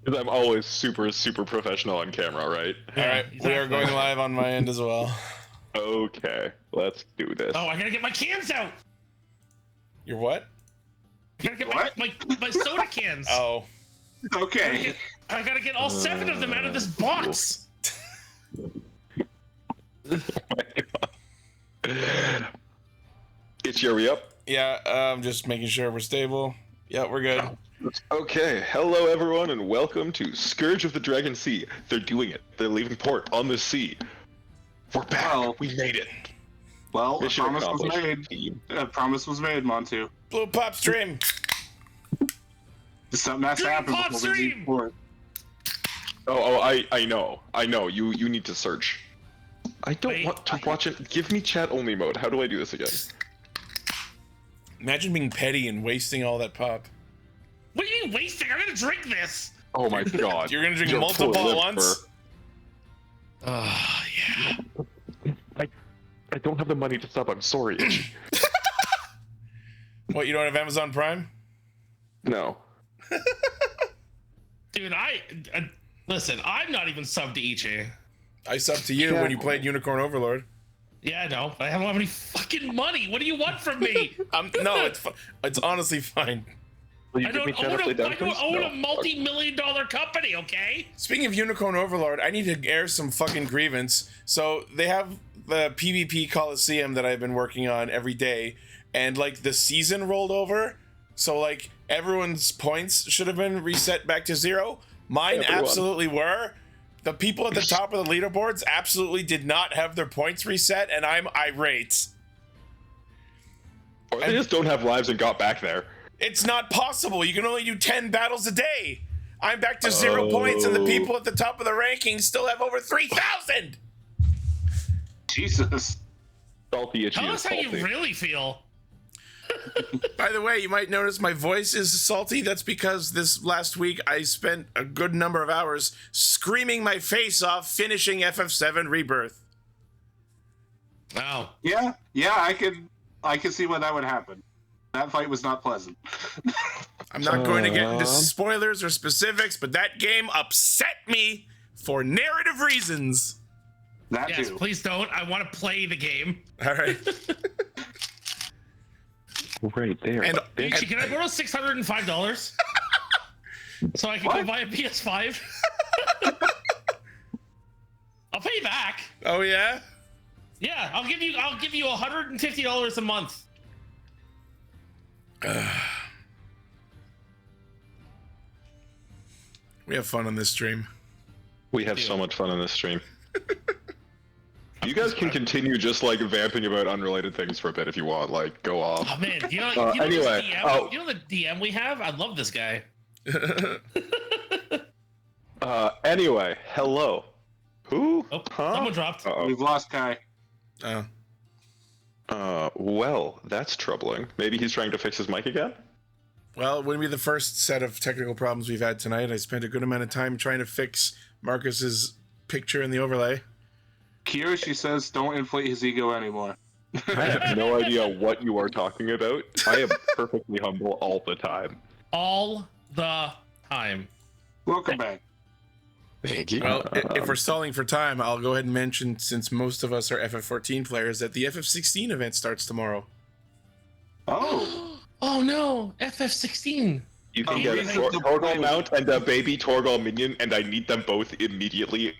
Because I'm always super, super professional on camera, right? Yeah, All right, exactly. we are going live on my end as well. Okay, let's do this. Oh, I gotta get my cans out. You're what? I gotta get What? my soda cans. Oh, Okay. I gotta get all 7 of them out of this box. Itchy, are we up? yeah. I'm just making sure we're stable. Yeah, we're good. Okay, hello everyone, and welcome to Scourge of the Dragon Sea. They're doing it. They're leaving port on the sea. We're back. Well, we made it. Well, a Mission promise was accomplished. made. A promise was made, Montu. BluePopStream. Something has to happen before we leave BluePopStream! port. I know. You need to search. I don't Wait, want to watch it. Give me chat only mode. How do I do this again? Imagine being petty and wasting all that pop. What are you wasting? I'm gonna drink this. Oh my god. You're gonna drink You're multiple poor at liver. once? Yeah. I don't have the money to sub. I'm sorry, Itchy. What, you don't have Amazon Prime? No. Dude, listen, I'm not even subbed to Ichi. I subbed to you when you played Unicorn Overlord. Yeah, I know. I don't have any fucking money. What do you want from me? No, it's honestly fine. Will you I give me don't chat own, to play I don't Dungeons? own No. a multi-million-dollar company, okay? Speaking of Unicorn Overlord, I need to air some fucking grievance. So they have the PvP Coliseum that I've been working on every day, and like the season rolled over, so like everyone's points should have been reset back to 0. Mine Everyone. absolutely were. The people at the top of the leaderboards absolutely did not have their points reset, and I'm irate. Or they just don't have lives and got back there. It's not possible. You can only do 10 battles a day. I'm back to 0 points, and the people at the top of the rankings still have over 3,000. Jesus. Salty, Itchy, Tell and us how you salty. really feel. By the way, you might notice my voice is salty. That's because this last week I spent a good number of hours screaming my face off finishing FF7 Rebirth. Wow. Yeah, I could see why that would happen. That fight was not pleasant. I'm not going to get into spoilers or specifics, but that game upset me for narrative reasons. That Yes, too. please don't. I want to play the game. All right. Right there. And- Ichi, can I borrow $605? So I can go What? buy a PS5? I'll pay you back. Oh yeah? Yeah, I'll give you $150 a month. We have fun on this stream. We have so much fun on this stream. You guys can continue just like vamping about unrelated things for a bit if you want. Like, go off. Oh man, you know Anyway, this DM, oh. you know the DM we have? I love this guy. Anyway, hello. Who? Oh, Huh? someone dropped. We've lost Kai. Oh. Well, that's troubling. Maybe he's trying to fix his mic again? Well, it wouldn't be the first set of technical problems we've had tonight. I spent a good amount of time trying to fix Marcus's picture in the overlay. Kiyoshi says don't inflate his ego anymore. I have no idea what you are talking about. I am perfectly humble all the time. All the time. Welcome back. Thank you. Well, if we're stalling for time, I'll go ahead and mention, since most of us are FF14 players, that the FF16 event starts tomorrow. Oh. Oh no, FF16. You can Oh, get a really? Torgal mount and a baby Torgal minion, and I need them both immediately.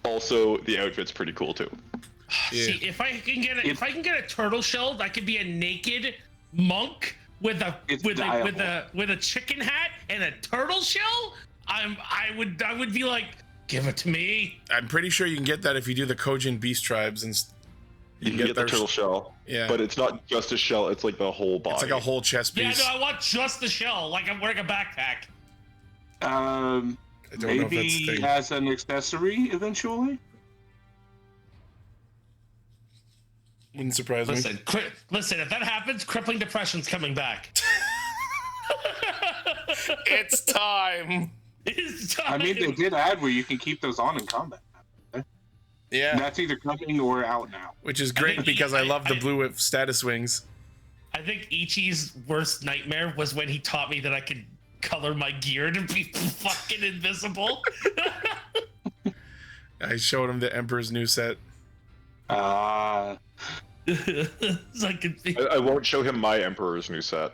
Also, the outfit's pretty cool too. Yeah. See, if I can get a turtle shell, I could be a naked monk with a It's with diable. a chicken hat and a turtle shell. I would be like, give it to me. I'm pretty sure you can get that if you do the Kojin Beast Tribes, and You can get the their- turtle shell, Yeah, but it's not just a shell; it's like the whole body. it's like a whole chest Yeah, piece. no, I want just the shell, like I'm wearing a backpack. I don't know if that's Maybe the thing. as an accessory eventually. Wouldn't surprise me. Listen. If that happens, crippling depression's coming back. It's time. It's I mean, they time. did add where you can keep those on in combat. Yeah, That's either coming or out now. which is great think because I love the I- blue whip status wings. I think Ichi's worst nightmare was when he taught me that I could color my gear to be fucking invisible. I showed him the Emperor's New Set. So I could think. I won't show him my Emperor's New Set.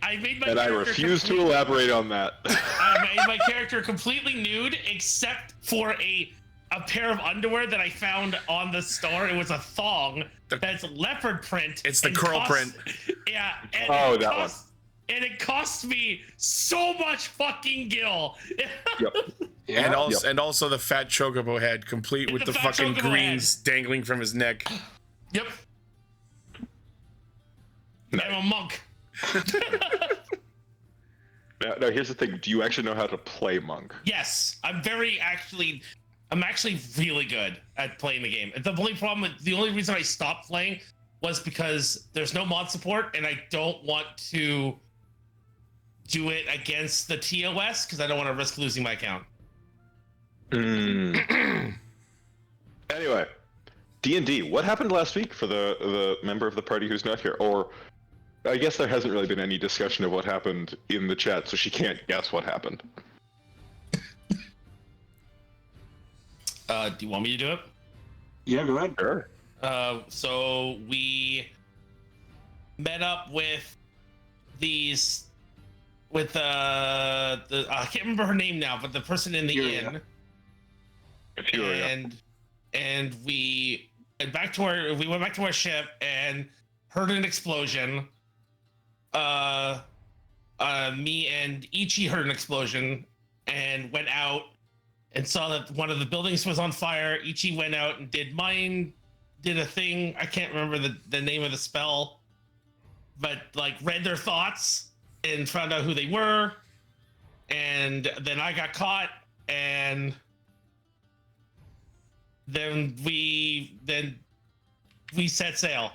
I made my And I character refuse to elaborate on that. I made my character completely nude except for a pair of underwear that I found on the store. It was a thong that's leopard print. It's the curl print. Yeah. And Oh, that one. And it cost me so much fucking gil. Yep. And also the fat chocobo head, complete with the fucking greens dangling from his neck. Yep. Nice. I'm a monk. Now, here's the thing. Do you actually know how to play Monk? Yes, I'm actually really good at playing the game. The only reason I stopped playing was because there's no mod support, and I don't want to do it against the TOS because I don't want to risk losing my account. Anyway, D&D. What happened last week for the member of the party who's not here? Or I guess there hasn't really been any discussion of what happened in the chat, so she can't guess what happened. Do you want me to do it? Yeah, go ahead. Sure. So we met up with I can't remember her name now, but the person in the inn. And we went back to our ship and heard an explosion. Me and Ichi heard an explosion and went out and saw that one of the buildings was on fire. Ichi went out and did a thing. I can't remember the name of the spell, but like read their thoughts and found out who they were. And then I got caught, and then we set sail.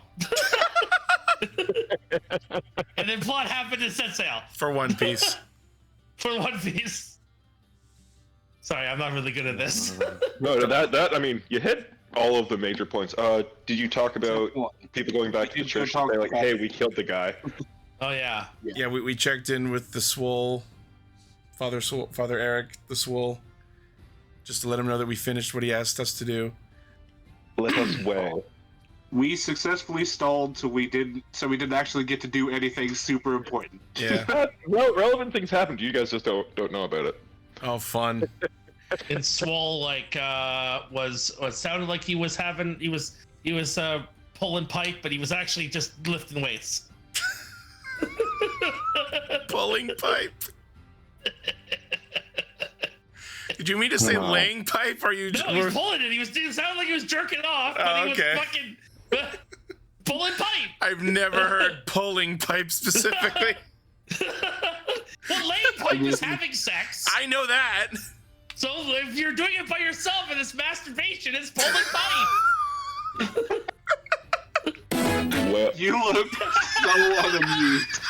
And then plot happened and set sail. For One Piece. For One Piece. Sorry, I'm not really good at this. No, that I mean, you hit all of the major points. Did you talk about people going back to the church and say like, hey, we killed the guy? Oh yeah. Yeah, we checked in with the Swole, Father Eric, the Swole, just to let him know that we finished what he asked us to do. Let us weigh. We successfully stalled, so we didn't actually get to do anything super important. Yeah. Well, relevant things happened. You guys just don't know about it. Oh, fun. And Swole was sounded like he was pulling pipe, but he was actually just lifting weights. Pulling pipe. Did you mean to say laying pipe? Or you? No, he's pulling it. It sounded like he was jerking off, but he was fucking pulling pipe. I've never heard pulling pipe specifically. Well, laying pipe is having sex. I know that. So if you're doing it by yourself and it's masturbation, it's pulling pipe. Well, You look so unamused.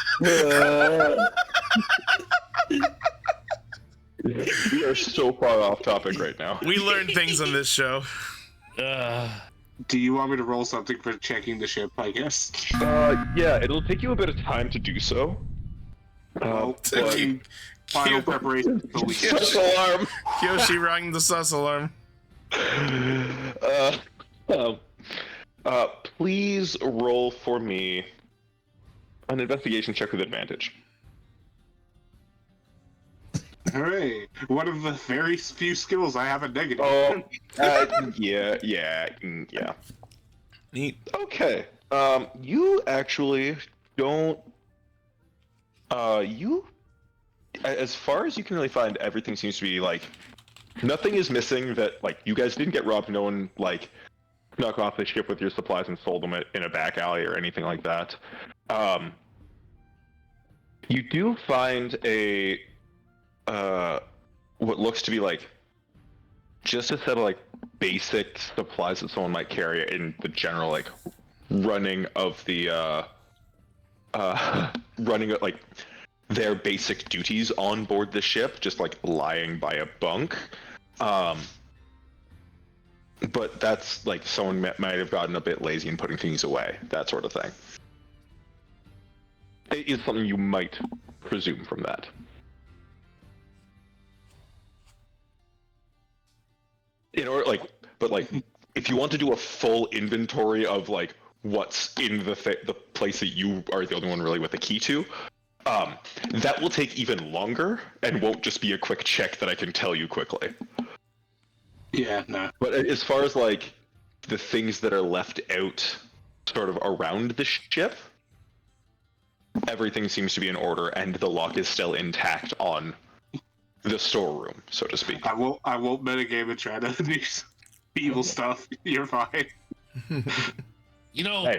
we are so far off topic right now. We learn things on this show. Do you want me to roll something for checking the ship, I guess? Yeah, it'll take you a bit of time to do so. Final preparation for the week. Sus alarm. Kyoshi rang the sus alarm. Please roll for me an investigation check with advantage. Alright. One of the very few skills I have a negative. Oh, yeah. Neat. Okay. You actually don't. As far as you can really find, everything seems to be like, nothing is missing. That like you guys didn't get robbed. No one like snuck off the ship with your supplies and sold them in a back alley or anything like that. You do find a what looks to be like just a set of like basic supplies that someone might carry in the general like running of the running like their basic duties on board the ship, just like lying by a bunk. But that's like someone might have gotten a bit lazy in putting things away, that sort of thing. It is something you might presume from that. In order, but if you want to do a full inventory of like what's in the place that you are the only one really with a key to, that will take even longer and won't just be a quick check that I can tell you quickly. Yeah, no. But as far as like the things that are left out, sort of around the ship, everything seems to be in order, and the lock is still intact on the storeroom, so to speak. I won't metagame and try to do evil stuff. You're fine. You know,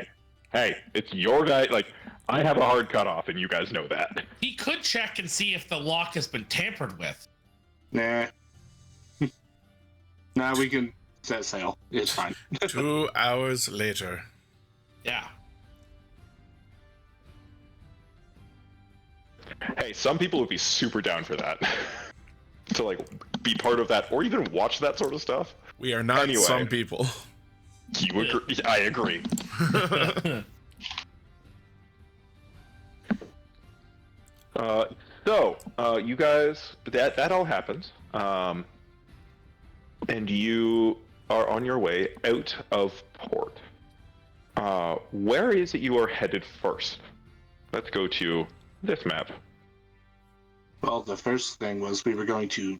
Hey, it's your guy. Like, I have a hard cutoff, and you guys know that. he could check and see if the lock has been tampered with. Nah. Nah, we can set sail. It's fine. 2 hours later. Yeah. Hey, some people would be super down for that. To like be part of that, or even watch that sort of stuff. We are not Anyway. some people. You agree? I agree. You guys, that all happens, and you are on your way out of port. Where is it you are headed first? Let's go to this map. Well, the first thing was we were going to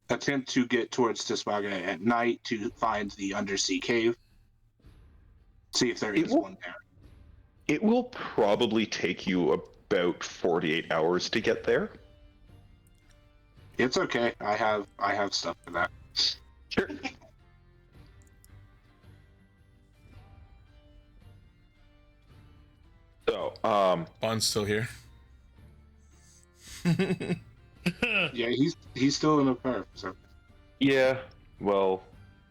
attempt to get towards Tisbagà at night to find the undersea cave. See if there is one there. It will probably take you about 48 hours to get there. It's okay. I have stuff for that. Sure. So, Bond's still here. Yeah, he's still in the perf. So. yeah, well,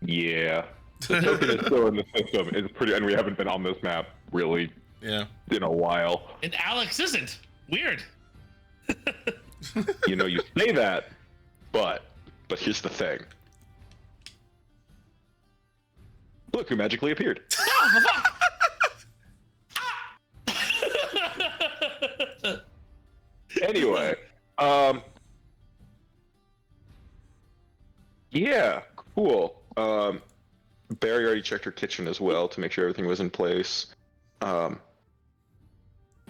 yeah. The token is still in the system. It's pretty, and we haven't been on this map really Yeah. in a while. And Alex isn't. Weird. You know, you say that, but here's the thing. Look who magically appeared. Anyway, yeah, cool. Barry already checked her kitchen as well to make sure everything was in place.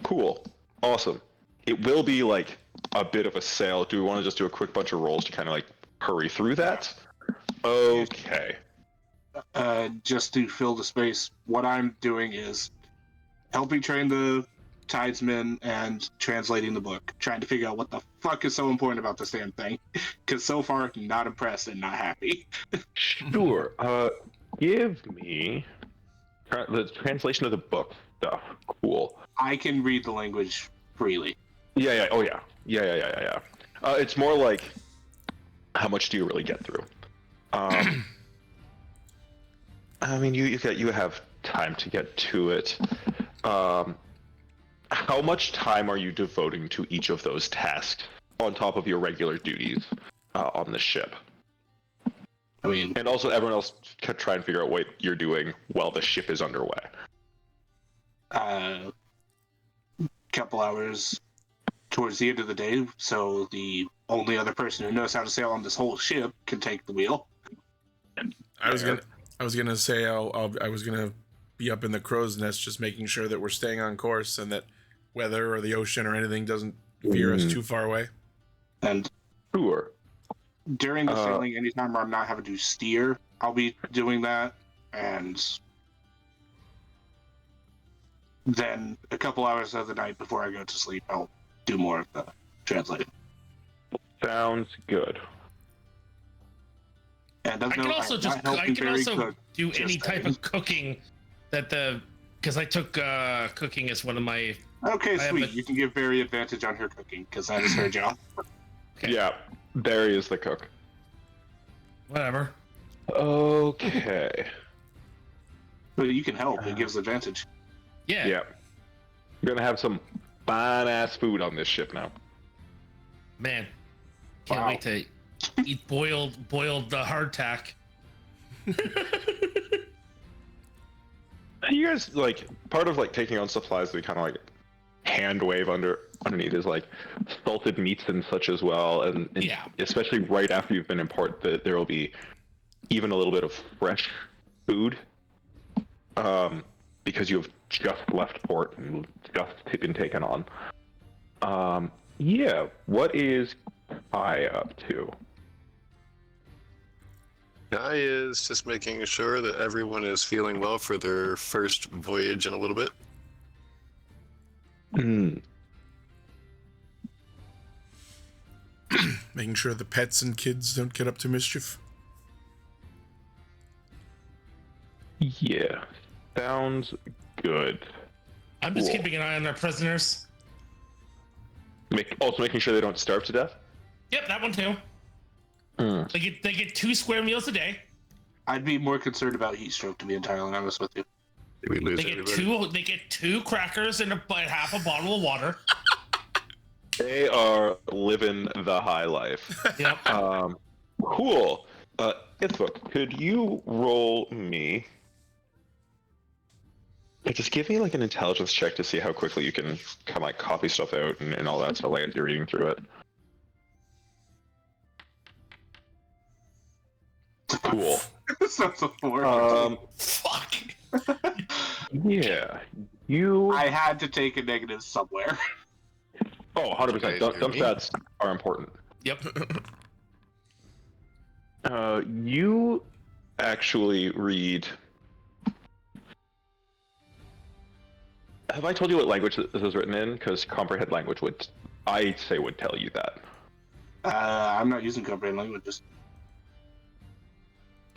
Cool, awesome. It will be like a bit of a sale. Do we want to just do a quick bunch of rolls to kind of like hurry through that? Okay. Just to fill the space, what I'm doing is helping train the tidesmen and translating the book, trying to figure out what the fuck is so important about this damn thing. Because so far, not impressed and not happy. Sure. Give me the translation of the book stuff. Cool. I can read the language freely. Yeah. Oh yeah. Yeah. It's more like, how much do you really get through? I mean, you have time to get to it. How much time are you devoting to each of those tasks on top of your regular duties on the ship? I mean, And also, everyone else can try and figure out what you're doing while the ship is underway. couple hours towards the end of the day, so the only other person who knows how to sail on this whole ship can take the wheel. I was gonna say I was gonna be up in the crow's nest, just making sure that we're staying on course and that weather or the ocean or anything doesn't veer us too far away. And Sure. during the sailing, anytime where I'm not having to steer, I'll be doing that. And then a couple hours of the night before I go to sleep, I'll do more of the translating. Sounds good. And I can also do just any type saying. of cooking that because I took cooking as one of my. Okay, I have sweet. a- You can give Barry advantage on her cooking because that is her job. Okay. Yeah, Barry is the cook. Whatever. Okay. But you can help. It gives advantage. Yeah. Yeah. We're gonna have some fine ass food on this ship now. Man, can't Wow. wait to eat boiled hardtack. You guys, like, part of like taking on supplies, they kind of like hand wave underneath is like salted meats and such as well, and Yeah. especially right after you've been in port, that there will be even a little bit of fresh food, because you have just left port and just been taken on. Yeah, what is Kai up to? Guy is just making sure that everyone is feeling well for their first voyage in a little bit. Making sure the pets and kids don't get up to mischief. Yeah, sounds good. I'm just Cool. keeping an eye on our prisoners. Also making sure they don't starve to death. Yep, that one too. They get 2 square meals a day. I'd be more concerned about heat stroke, to be entirely honest with you. Did we lose They get everybody? They get 2 crackers and half a bottle of water. They are living the high life. Yep. Cool. Ithbook, could you roll me? Just give me like an intelligence check to see how quickly you can kind of like copy stuff out and all that stuff, like as you're reading through it. Cool. Sounds a 4. Fuck. Yeah. You. I had to take a negative somewhere. Oh, 100%. Okay, Dump you're me. stats are important. Yep. You actually read. Have I told you what language this is written in? Because comprehend language would, I'd say, would tell you that. I'm not using comprehend languages.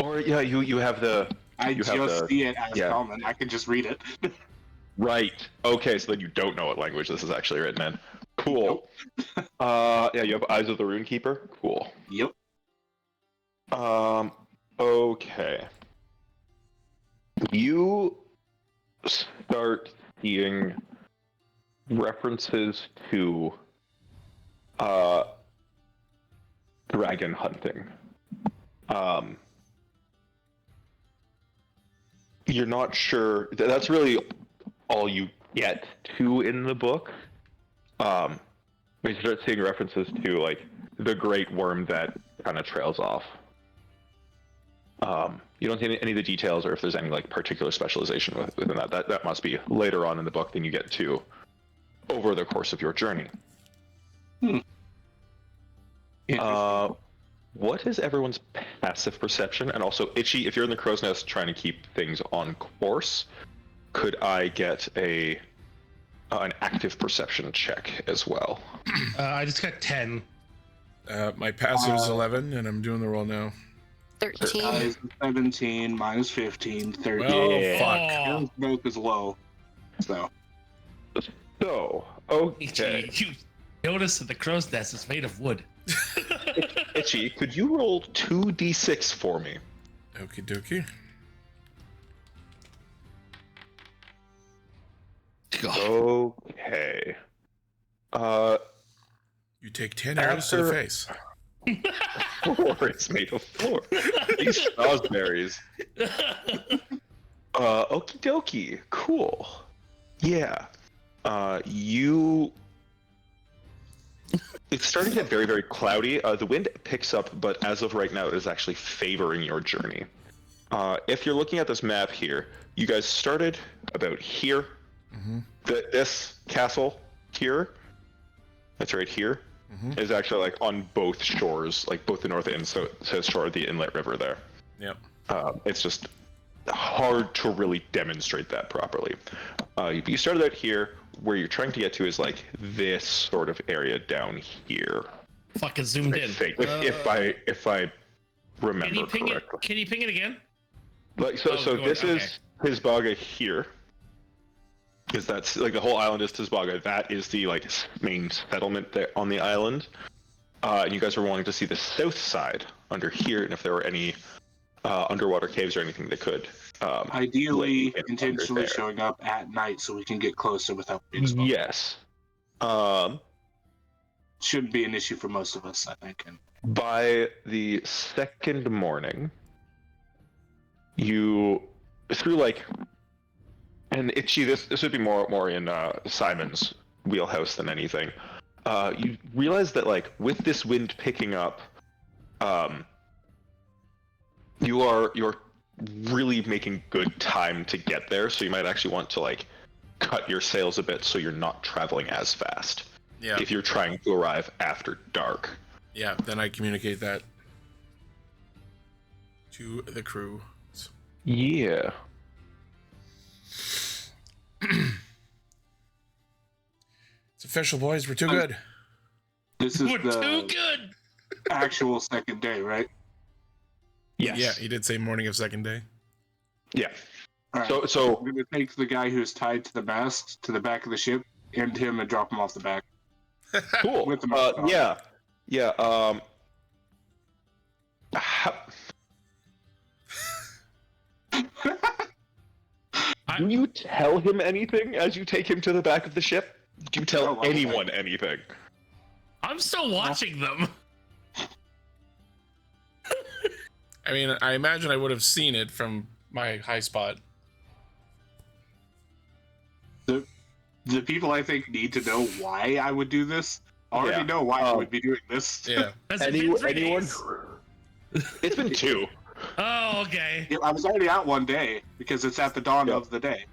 Or yeah, you have the. I You have just the- see it as yeah. common. I can just read it. Right. Okay, so then you don't know what language this is actually written in. Cool. Yeah, you have Eyes of the Runekeeper. Cool. Yep. Okay. You start seeing references to dragon hunting. You're not sure. That's really all you get to in the book. You start seeing references to like the great worm that kind of trails off. You don't see any of the details, or if there's any like particular specialization within that. That must be later on in the book than you get to over the course of your journey. What is everyone's passive perception? And also, Itchy, if you're in the crow's nest trying to keep things on course, could I get an active perception check as well? I just got 10. My passive is 11, and I'm doing the roll now. 13. Eyes 17, mine is 15, 13. Well, Yeah. fuck. Oh, Both is low. So, So, okay. Itchy, you notice that the crow's nest is made of wood. Itchy, could you roll 2d6 for me? Okie dokie. Okay. You take 10 arrows to the After- face. Floor is made of floor. These raspberries. Okie dokie. Cool. Yeah. It's starting to get very, very cloudy. The wind picks up, but as of right now, it is actually favoring your journey. If you're looking at this map here, you guys started about here. This castle here, that's right here, is actually like on both shores, like both the north and south shore of the inlet river there. Yep. It's just hard to really demonstrate that properly. You started out here. Where you're trying to get to is like this sort of area down here. Fucking zoomed I in. think, if I remember Can you ping it? correctly. Can you ping it again? Like so, Oh, so go this on, is Tisbagà here. Because that's like the whole island is Tisbagà. That is the like main settlement there on the island. And you guys were wanting to see the south side under here, and if there were any underwater caves or anything that could. ideally, Like, get intentionally under there. showing up at night so we can get closer without being spotted. Yes. Shouldn't be an issue for most of us, I think. And By the second morning, you through like, and Itchy. This would be more in Simon's wheelhouse than anything. You realize that like with this wind picking up, you're really making good time to get there. So you might actually want to like cut your sails a bit so you're not traveling as fast. Yeah. If you're trying to arrive after dark. Yeah. Then I communicate that to the crew. Yeah. It's official, boys. We're too good. This is We're too the good. actual second day, right? Yes. Yeah, he did say morning of second day. Yeah. All right. So I'm gonna take the guy who's tied to the mast to the back of the ship, end him, and drop him off the back. cool. With the mask on. Yeah. Yeah. Do you tell him anything as you take him to the back of the ship? Do you tell No, I- anyone anything? I'm still watching them. I mean, I imagine I would have seen it from my high spot. The people I think need to know why I would do this already Yeah. know why I would be doing this. Yeah. Has it been 3 days? It's been 2. Oh, okay. I was already out one day because it's at the dawn Yep. of the day.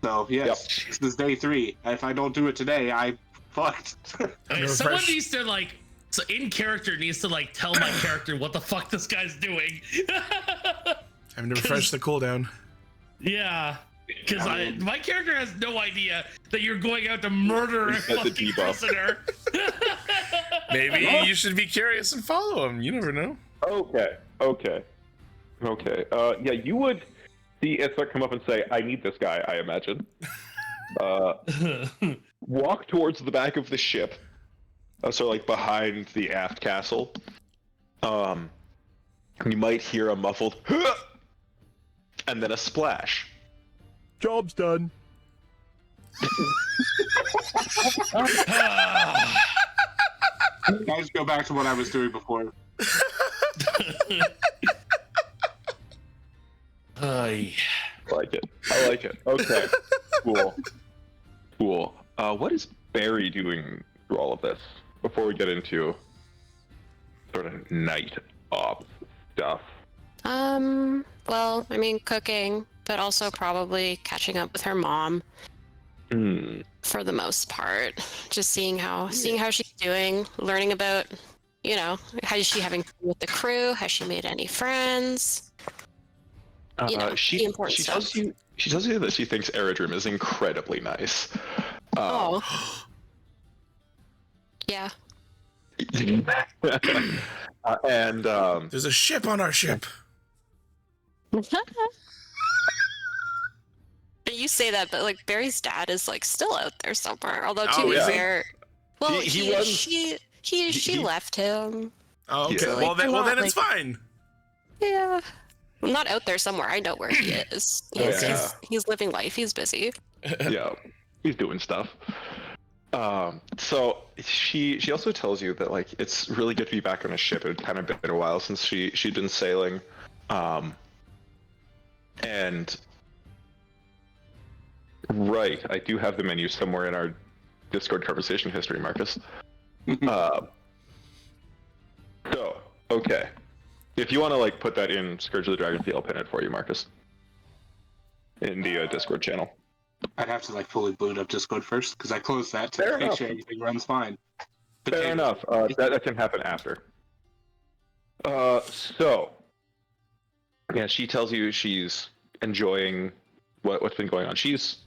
So yes, this is day 3. If I don't do it today, I fucked. Okay, You're someone fresh. needs to like, so in character needs to like tell my character what the fuck this guy's doing. Time to refresh the cooldown. Yeah, because my character has no idea that you're going out to murder a Reset the fucking debuff. prisoner. Maybe you should be curious and follow him. You never know. Okay. Yeah, you would see Ithac come up and say, I need this guy, I imagine. Walk towards the back of the ship. So like behind the aft castle. You might hear a muffled "Huh!" and then a splash. Job's done. Guys, go back to what I was doing before. Ay. I like it. Okay. Cool. What is Barry doing through all of this before we get into sort of night ops stuff? Well, I mean, cooking, but also probably catching up with her mom for the most part. Just seeing how she's doing, learning about, how is she having fun with the crew? Has she made any friends? The important she stuff. tells you that she thinks Eridrim is incredibly nice. Oh. Yeah. And There's a ship on our ship. You say that, but like Barry's dad is like still out there somewhere. Although to Oh, be is he? fair, well, He runs- she left him. Oh, okay. Yeah. Well, then, I'm not, it's fine. Yeah. I'm not out there somewhere. I know where he is. He's living life. He's busy. yeah, he's doing stuff. So she also tells you that like it's really good to be back on a ship. It had kind of been a while since she'd been sailing, and right, I do have the menu somewhere in our Discord conversation history, Marcus. So okay, if you want to like put that in Scourge of the Dragon, I'll pin it for you, Marcus, in the Discord channel. I'd have to like fully boot up Discord first because I closed that to Fair make enough. sure everything runs fine. But Fair enough. That can happen after. So, yeah, she tells you she's enjoying what's been going on. She's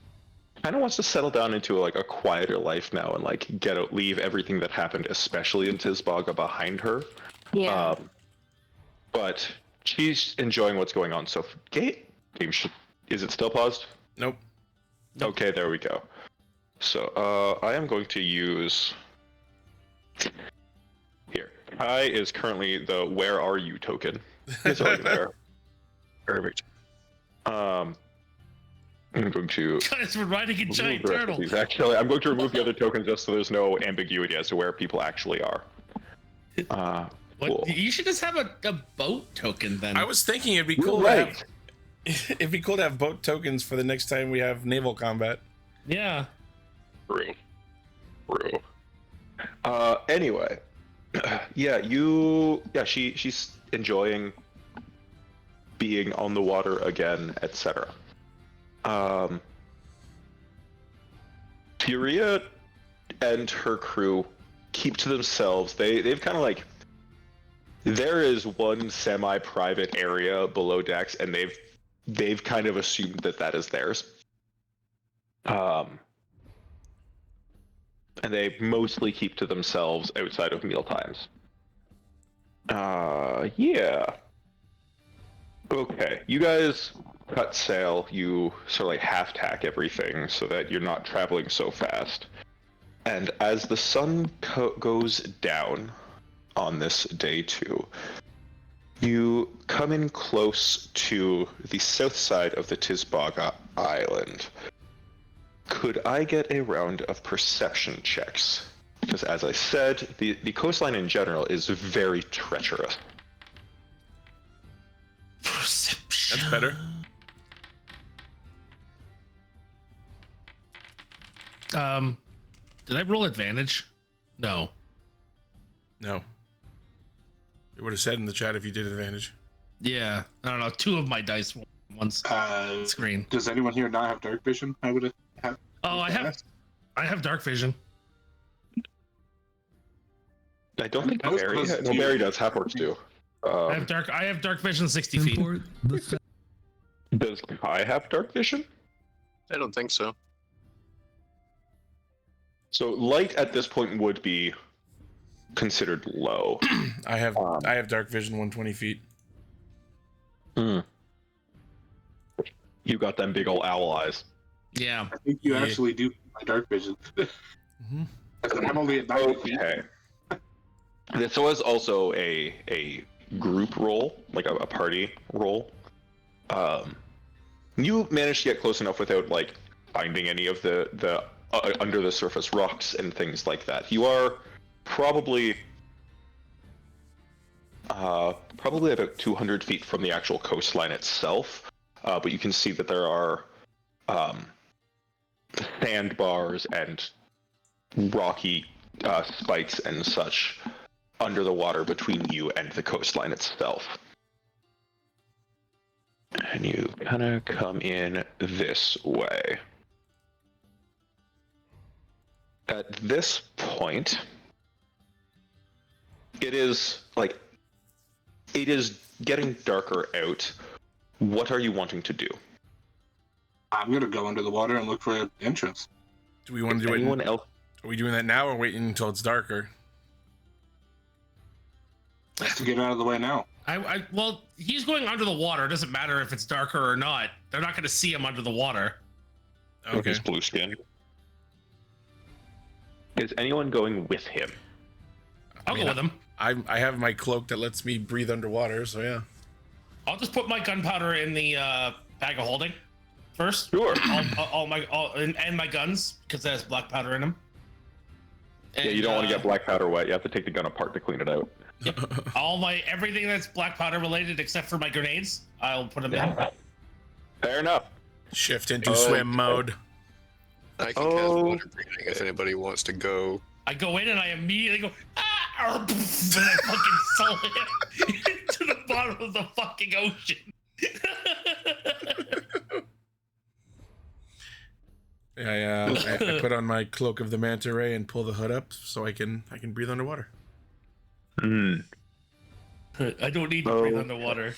kind of wants to settle down into like a quieter life now and like leave everything that happened, especially in Tisbagà, behind her. Yeah. But she's enjoying what's going on. So, game, is it still paused? Nope. Okay, there we go. So, I am going to use... Here. Kai is currently the "Where are you" token. It's already there. Perfect. I'm going to... Guys, we're riding a giant remove the rest of turtle. these. Actually, I'm going to remove the other tokens just so there's no ambiguity as to where people actually are. Cool. You should just have a boat token then. I was thinking it'd be You're cool right. to have. It'd be cool to have boat tokens for the next time we have naval combat. Yeah. True. crew. Anyway, she's enjoying being on the water again, etc. Furia and her crew keep to themselves. They've kind of like, there is one semi-private area below decks, and they've kind of assumed that is theirs. And they mostly keep to themselves outside of meal times. Yeah. Okay, you guys cut sail. You sort of like half-tack everything so that you're not traveling so fast. And as the sun goes down on this day 2, you come in close to the south side of the Tisbagà island. Could I get a round of perception checks? Because as I said, the coastline in general is very treacherous. Perception. That's better. Did I roll advantage? No. No. It would have said in the chat if you did advantage. Yeah, I don't know. 2 of my dice were on one screen. Does anyone here not have dark vision? I would have. Oh, I have dark vision. I don't think Most Barry. of us No, do. Barry does. Half-orcs do. I have dark vision 60 feet. Import the Does Kai have dark vision? I don't think so. So light at this point would be considered low. I have dark vision 120 feet. You got them big old owl eyes. Yeah. I think you Yeah. actually do my dark vision. Mm-hmm. I'm only at 90 feet. Okay. This was also a group roll, like a party roll. You managed to get close enough without like finding any of the under the surface rocks and things like that. You are probably about 200 feet from the actual coastline itself, but you can see that there are sandbars and rocky spikes and such under the water between you and the coastline itself. And you kind of come in this way. At this point, it is getting darker out. What are you wanting to do? I'm gonna go under the water and look for an entrance. Do we want to do Anyone it? else? Are we doing that now or waiting until it's darker? Let's get out of the way now. Well, he's going under the water. It doesn't matter if it's darker or not. They're not going to see him under the water. With Okay. his blue skin. Is anyone going with him? I'll go with him. I have my cloak that lets me breathe underwater, so yeah. I'll just put my gunpowder in the bag of holding first. Sure. And my guns, because that has black powder in them. Yeah, you don't want to get black powder wet. You have to take the gun apart to clean it out. Everything that's black powder related except for my grenades, I'll put them in. Fair enough. Shift into swim mode. I can cast water breathing if anybody wants to go. I go in and I immediately go, ah! And I fucking slam into the bottom of the fucking ocean. I put on my cloak of the manta ray and pull the hood up so I can breathe underwater. I don't need to breathe underwater.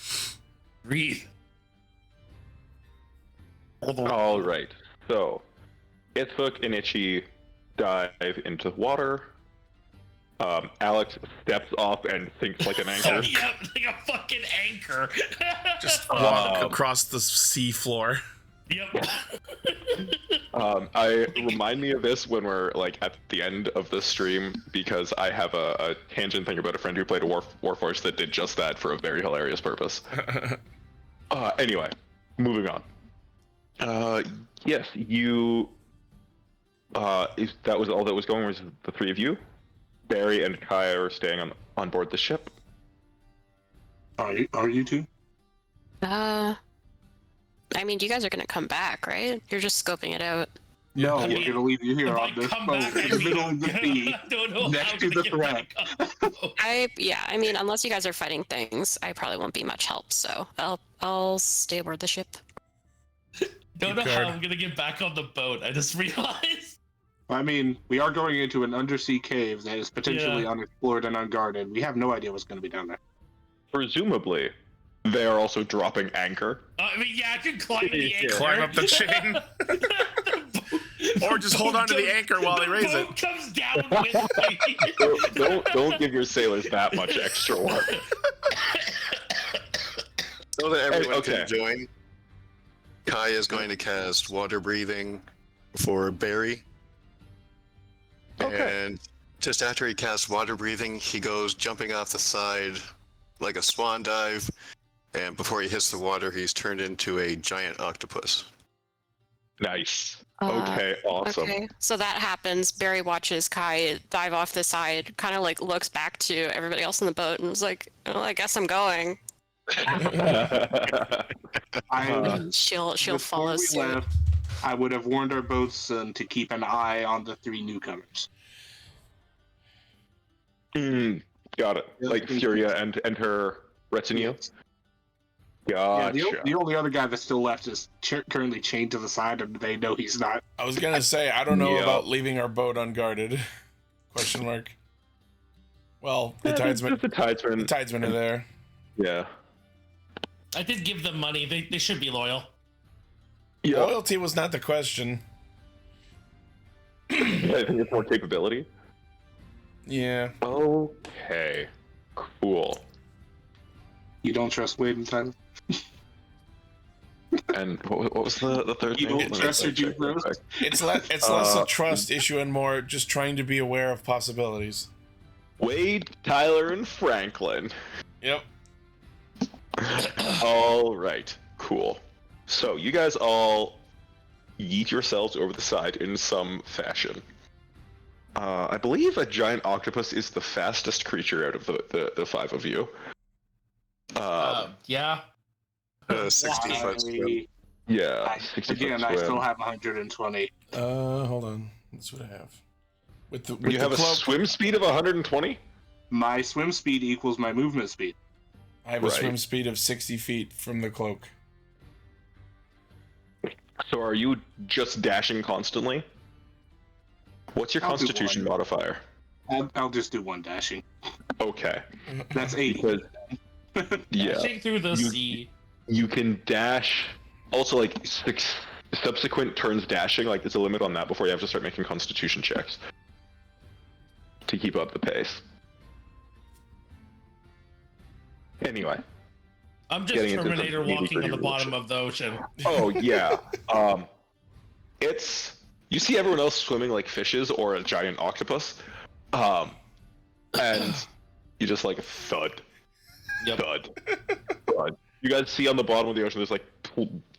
Breathe. All right. So, Itzvuk and Itchy dive into the water. Alex steps off and sinks like an anchor. Yep, like a fucking anchor. Just walk across the sea floor. Yep. I remind me of this when we're like at the end of the stream because I have a tangent thing about a friend who played a Warforged that did just that for a very hilarious purpose. Anyway, moving on. Yes, you. If that was all that was going, was the three of you. Barry and Kai are staying on board the ship. Are you two? I mean, you guys are gonna come back, right? You're just scoping it out. No, I we're mean, gonna leave you here if I on this come boat back, in the middle of the sea. I don't know next how to I'm the gonna get threat. back on the boat. I mean, unless you guys are fighting things, I probably won't be much help. So I'll stay aboard the ship. Don't know Picard. how I'm gonna get back on the boat. I just realized. I mean, we are going into an undersea cave that is potentially Yeah. unexplored and unguarded. We have no idea what's going to be down there. Presumably, they are also dropping anchor. I mean, yeah, I can climb the anchor. Climb up the chain. Or just hold on to the anchor while they raise it. The boat comes down with me. Don't give your sailors that much extra work. So that everyone okay. can join, Kai is going to cast water breathing for Barry. Okay. And just after he casts water breathing, he goes jumping off the side like a swan dive. And before he hits the water, he's turned into a giant octopus. Nice. Okay, awesome. Okay, so that happens. Barry watches Kai dive off the side, kind of like looks back to everybody else in the boat and is like, "Well, I guess I'm going." She'll Before follow we suit. left, I would have warned our boatswain to keep an eye on the 3 newcomers. Got it. Like Furia and her retinue. Gotcha. Yeah, the only other guy that's still left is currently chained to the side, and they know he's not. I was gonna say, I don't know Yeah. about leaving our boat unguarded. Question mark. Well, the tidesmen. The tidesmen. The tidesmen are there. Yeah. I did give them money. They should be loyal. Yeah. Loyalty was not the question. I think it's more capability. Yeah. Okay. Cool. You don't trust Wade and Tyler? And what was the third You thing? don't trust your Check real Jeepers? quick. It's less a trust issue and more just trying to be aware of possibilities. Wade, Tyler, and Franklin. Yep. All right. Cool. So you guys all yeet yourselves over the side in some fashion. I believe a giant octopus is the fastest creature out of the 5 of you. Yeah. 60 foot swim. Yeah. 60 Again, foot I swim. still have 120. Hold on. That's what I have. With You the have a cloak, swim speed of 120? My swim speed equals my movement speed. I have a Right. swim speed of 60 feet from the cloak. So are you just dashing constantly? What's your I'll do constitution one. modifier? I'll just do 1 dashing. Okay. That's 80. Because, yeah, Dashing through the You- sea. you can dash. Also, like, 6 subsequent turns dashing, like, there's a limit on that before you have to start making constitution checks to keep up the pace. Anyway. I'm just Getting into some Terminator walking on nitty-gritty the bottom bullshit. of the ocean. Oh, yeah. It's... You see everyone else swimming like fishes or a giant octopus, and you just like thud, Yep. thud, thud. You guys see on the bottom of the ocean, there's like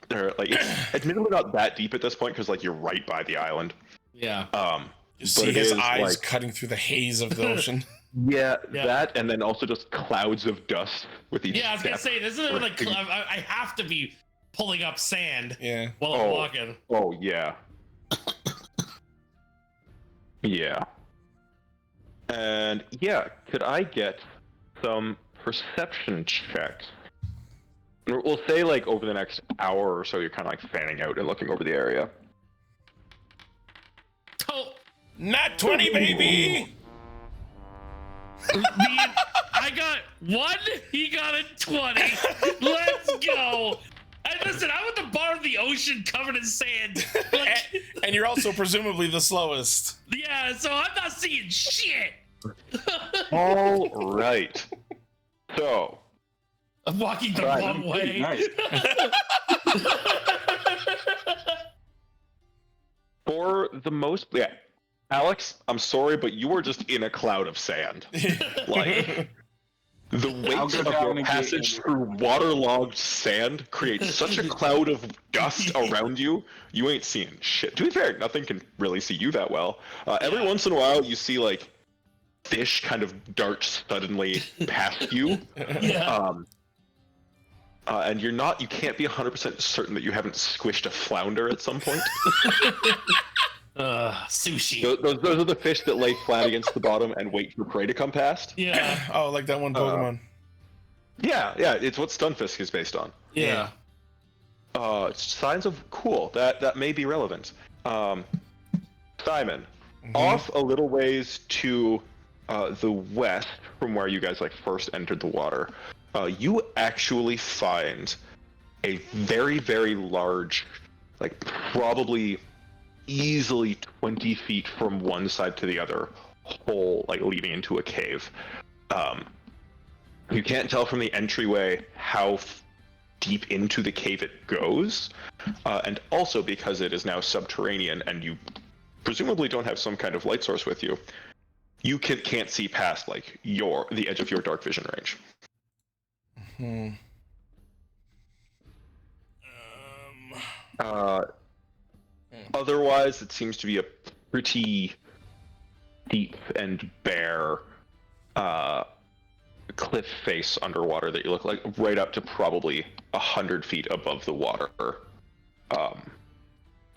it's admittedly not that deep at this point because like you're right by the island. Yeah. You But see it his is, eyes like- cutting through the haze of the ocean. Yeah, Yeah. that, and then also just clouds of dust with each Yeah, I was gonna step. say, isn't it like I have to be pulling up sand Yeah. while I'm Oh. walking? Oh yeah. Yeah. And yeah, could I get some perception checks? We'll say like over the next hour or so, you're kind of like fanning out and looking over the area. Oh, Not 20, baby! I got 1. He got a 20. Let's go. And listen, I'm at the bottom of the ocean covered in sand. Like, And you're also presumably the slowest. yeah, so I'm not seeing shit. All right. So, I'm walking the Right. wrong way. Nice. for the most, yeah, Alex, I'm sorry, but you are just in a cloud of sand. Like, the I'll weight go of down your and get passage you. through waterlogged sand creates such a cloud of dust around you, you ain't seeing shit. To be fair, nothing can really see you that well. Every once in a while, you see, like, fish kind of dart suddenly past you. Yeah. And you can't be 100% certain that you haven't squished a flounder at some point. Sushi. Those are the fish that lay flat against the bottom and wait for prey to come past. Yeah. Oh, like that one Pokemon. Yeah, it's what Stunfisk is based on. Yeah. Signs of cool. That may be relevant. Simon, off a little ways to the west from where you guys first entered the water, you actually find a very, very large, probably easily 20 feet from one side to the other, hole leading into a cave. You can't tell from the entryway how deep into the cave it goes, and also because it is now subterranean and you presumably don't have some kind of light source with you, you can't see past the edge of your dark vision range. Otherwise, it seems to be a pretty deep and bare cliff face underwater that you look right up to probably 100 feet above the water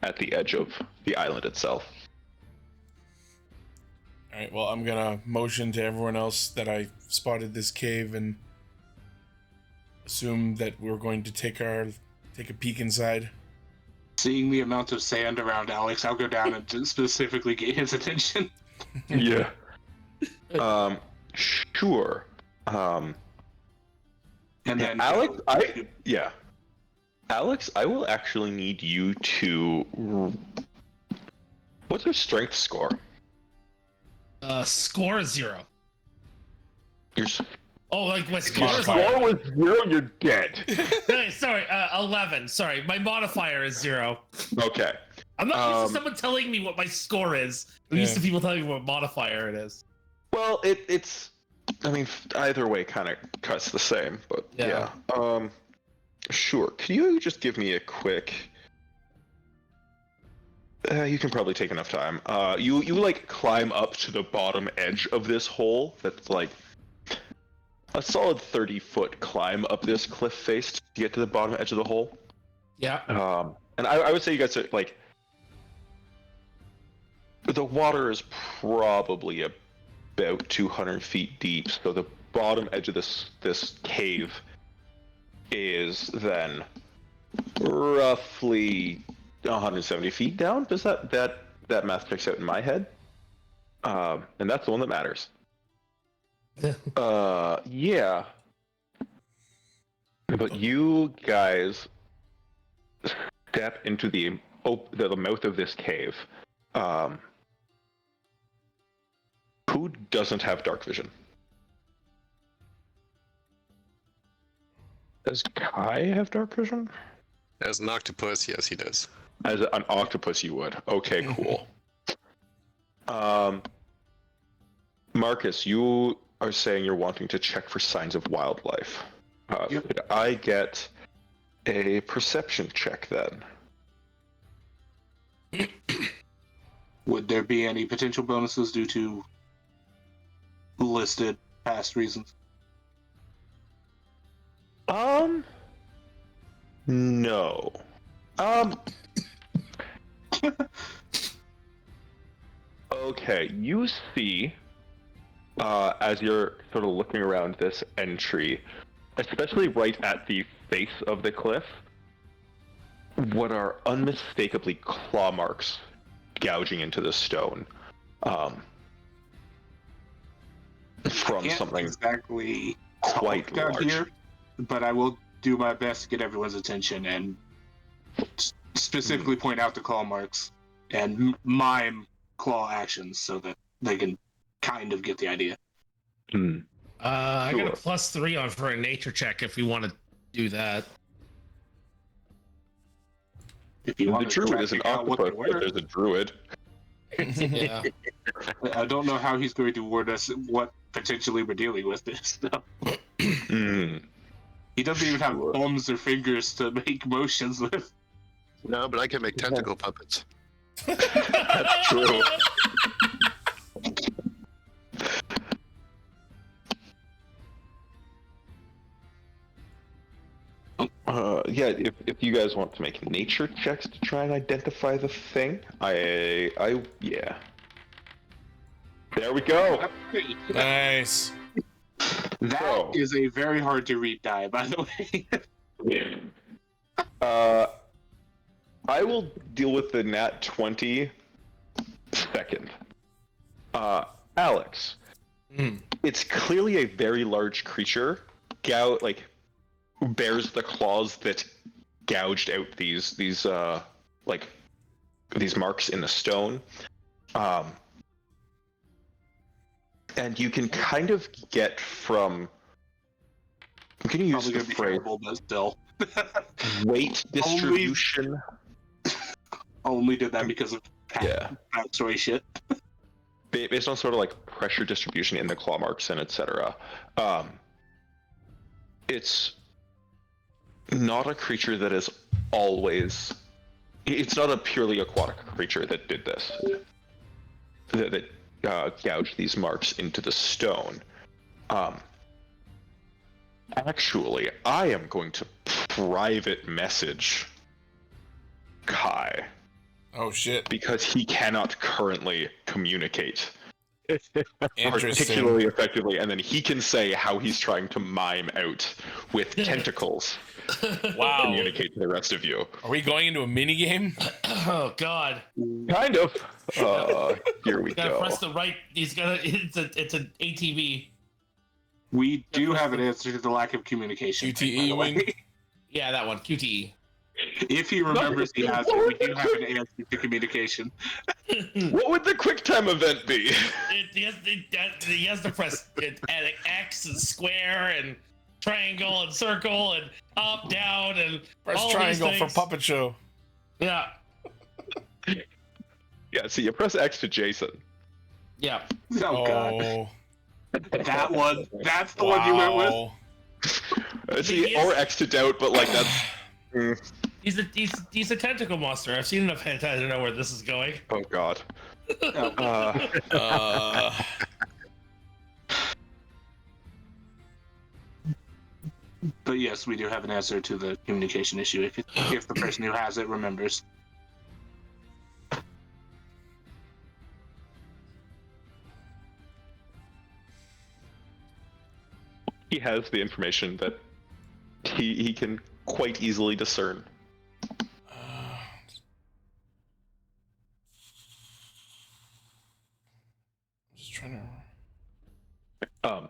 at the edge of the island itself. All right, well, I'm gonna motion to everyone else that I spotted this cave and assume that we're going to take a peek inside. Seeing the amount of sand around Alex, I'll go down and specifically get his attention. Yeah. Sure. And then Alex, Alex, I will actually need you to. What's your strength score? Score is 0. Your my score is score was 0. You're dead. No, sorry, 11. Sorry, my modifier is 0. Okay. I'm not used to someone telling me what my score is. I'm used to people telling me what modifier it is. Well, it's. I mean, either way kind of cuts the same, but yeah. Sure. Can you just give me a quick? You can probably take enough time. You climb up to the bottom edge of this hole. That's a solid 30-foot climb up this cliff face to get to the bottom edge of the hole. Yeah. And I would say you guys are the water is probably about 200 feet deep, so the bottom edge of this cave is then roughly 170 feet down. Does that math checks out in my head? And that's the one that matters. Yeah. But you guys step into the mouth of this cave. Who doesn't have dark vision? Does Kai have dark vision? As an octopus, yes, he does. As an octopus, you would. Okay, cool. Marcus, you are saying you're wanting to check for signs of wildlife. Yep. Could I get a perception check then? Would there be any potential bonuses due to listed past reasons? No. Okay, you see, as you're sort of looking around this entry, especially right at the face of the cliff, what are unmistakably claw marks gouging into the stone. From something exactly quite down large. here, but I will do my best to get everyone's attention and specifically point out the claw marks and mime claw actions so that they can kind of get the idea. I got a +3 on for a nature check if we want to do that. If you The want to druid is an figure out what they octopus, but were. there's a druid. Yeah. I don't know how he's going to word us what potentially we're dealing with this. No. He doesn't even have thumbs or fingers to make motions with. No, but I can make tentacle puppets. That's true. Yeah, if you guys want to make nature checks to try and identify the thing, yeah. There we go. Nice. That is a very hard to read die, by the way. I will deal with the nat 20 second. Alex, it's clearly a very large creature. Who bears the claws that gouged out these marks in the stone. And you can kind of get from. I'm going to use the phrase still. weight distribution. Only did that because of backstory shit. Based on sort of like pressure distribution in the claw marks and etc. It's not a creature that is always. It's not a purely aquatic creature that did this. That gouged these marks into the stone. Actually, I am going to private message Kai. Oh shit. Because he cannot currently communicate Interesting. particularly effectively, and then he can say how he's trying to mime out with tentacles. Wow. Communicate to the rest of you. Are we going into a mini game? Oh God. Kind of. Here we Gotta go. press the right. It's an ATV. We do have an answer to the lack of communication. QTE wing. Yeah, that one. QTE. If he remembers the answer, we do have an answer to communication. What would the QuickTime event be? He has to press X and square and triangle and circle and up, down, and Press all triangle these for things. puppet show. Yeah. Yeah, so you press X to Jason. Yeah. Oh God, Oh. that one. That's the one you went with. Wow. See, or X to doubt, but like that's. He's a tentacle monster. I've seen enough hentai to know where this is going. Oh God. But yes, we do have an answer to the communication issue if the person who has it remembers. He has the information that he can quite easily discern. Just trying to.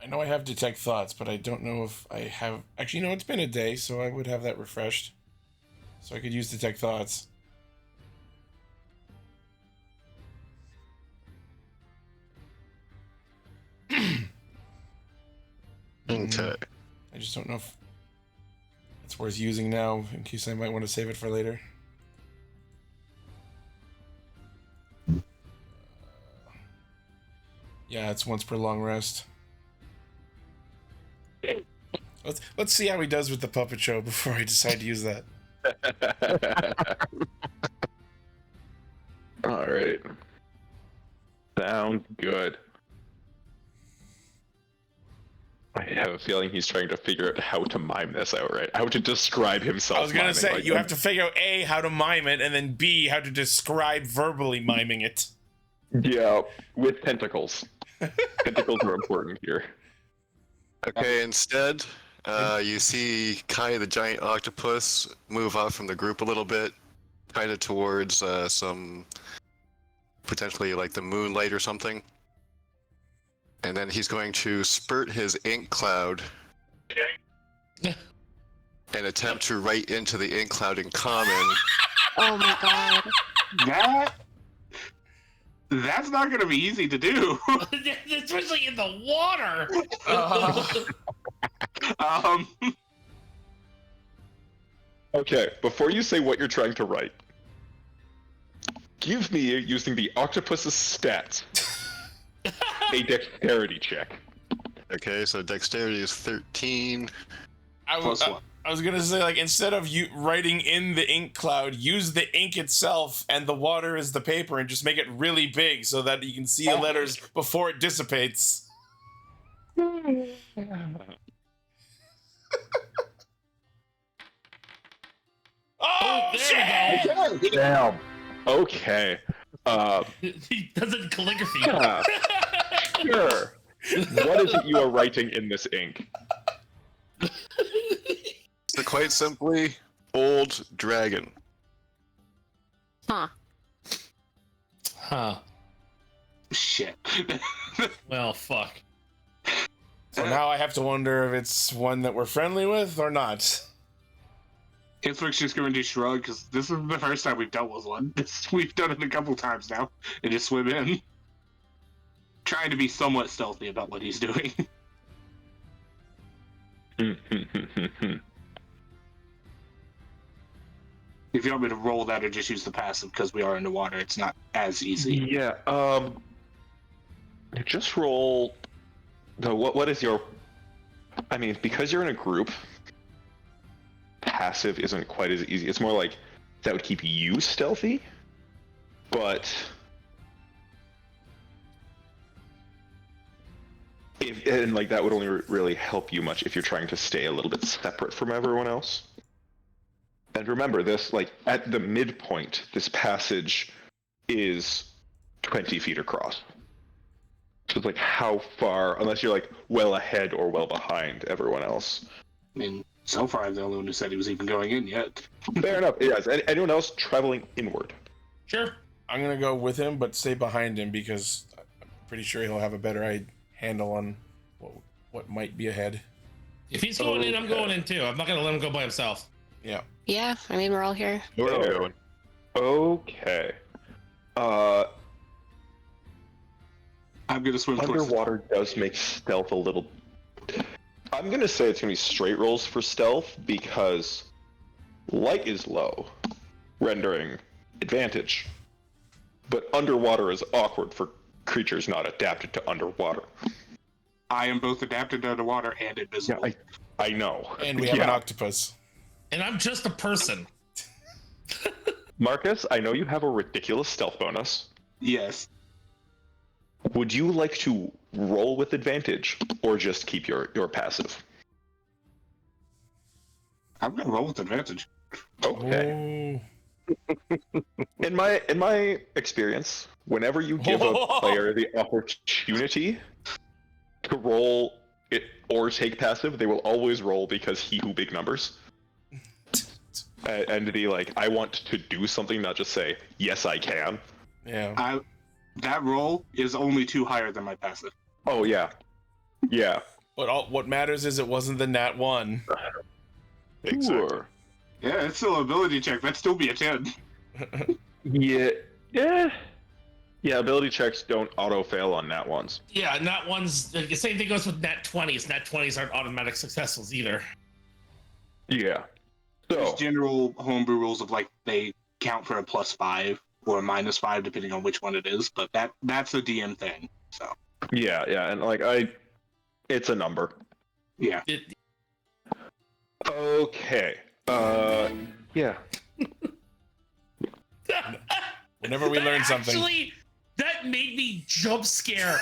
I know I have detect thoughts, but I don't know if I have. Actually, no, it's been a day, so I would have that refreshed. So I could use detect thoughts. Okay. I just don't know if it's worth using now, in case I might want to save it for later. Yeah, it's once per long rest. Let's see how he does with the puppet show before I decide to use that. All right. Sounds good. I have a feeling he's trying to figure out how to mime this out, right? How to describe himself. I was gonna say, like you have to figure out A, how to mime it, and then B, how to describe verbally miming it. Yeah, with tentacles. Tentacles are important here. Okay, instead, you see Kai the giant octopus move off from the group a little bit, kind of towards some potentially like the moonlight or something. And then he's going to spurt his ink cloud and attempt to write into the ink cloud in common. Oh my God. That's not going to be easy to do. Especially in the water. Okay, before you say what you're trying to write, give me, using the octopus's stats, a dexterity check. Okay, so dexterity is 13. I Plus one. was gonna say, like, instead of you writing in the ink cloud, use the ink itself and the water as the paper, and just make it really big so that you can see the letters before it dissipates. Oh, there we go. Damn. Okay. He does it in calligraphy. Yeah. Sure. What is it you are writing in this ink? So quite simply, old dragon. Huh. Huh. Shit. Well, fuck. So now I have to wonder if it's one that we're friendly with or not. Hitchwick's just going to shrug because this is the first time we've dealt with one. We've done it a couple times now and just swim in. Trying to be somewhat stealthy about what he's doing. If you want me to roll that or just use the passive because we are underwater, it's not as easy. Yeah. Just roll. No. What is your? I mean, because you're in a group, passive isn't quite as easy. It's more like that would keep you stealthy, but and like that would only really help you much if you're trying to stay a little bit separate from everyone else. And remember this, like at the midpoint, this passage is 20 feet across. So it's like how far, unless you're like well ahead or well behind everyone else. I mean, so far I'm the only one who said he was even going in yet. Fair enough. Yes. Anyone else traveling inward? Sure. I'm gonna go with him, but stay behind him because I'm pretty sure he'll have a better handle on what might be ahead. If he's going in, I'm going in too. I'm not gonna let him go by himself. Yeah. Yeah, I mean, we're all here. Where are we going? Okay. I'm gonna swim towards Underwater does make stealth a little. I'm gonna say it's gonna be straight rolls for stealth because light is low, rendering advantage. But underwater is awkward for creatures not adapted to underwater. I am both adapted to underwater and invisible. Yeah, I know. And we have an octopus. And I'm just a person. Marcus, I know you have a ridiculous stealth bonus. Yes. Would you like to roll with advantage or just keep your passive? I'm gonna roll with advantage. Okay. In my experience, whenever you give a player the opportunity to roll it or take passive, they will always roll because he who big numbers. And be like, I want to do something, not just say, yes, I can. Yeah. That roll is only 2 higher than my passive. Oh, yeah. Yeah. But what matters is it wasn't the nat 1. Exactly. Sure. Yeah, it's still an ability check. That'd still be a 10. Yeah. Yeah. Yeah, ability checks don't auto-fail on nat ones. Yeah, nat ones. The same thing goes with nat 20s. Nat 20s aren't automatic successes either. Yeah. There's So, general homebrew rules of like they count for a +5 or a -5 depending on which one it is, but that's a DM thing. So yeah, and like it's a number. yeah. Okay. Yeah. Whenever we learn something. Actually, that made me jump scare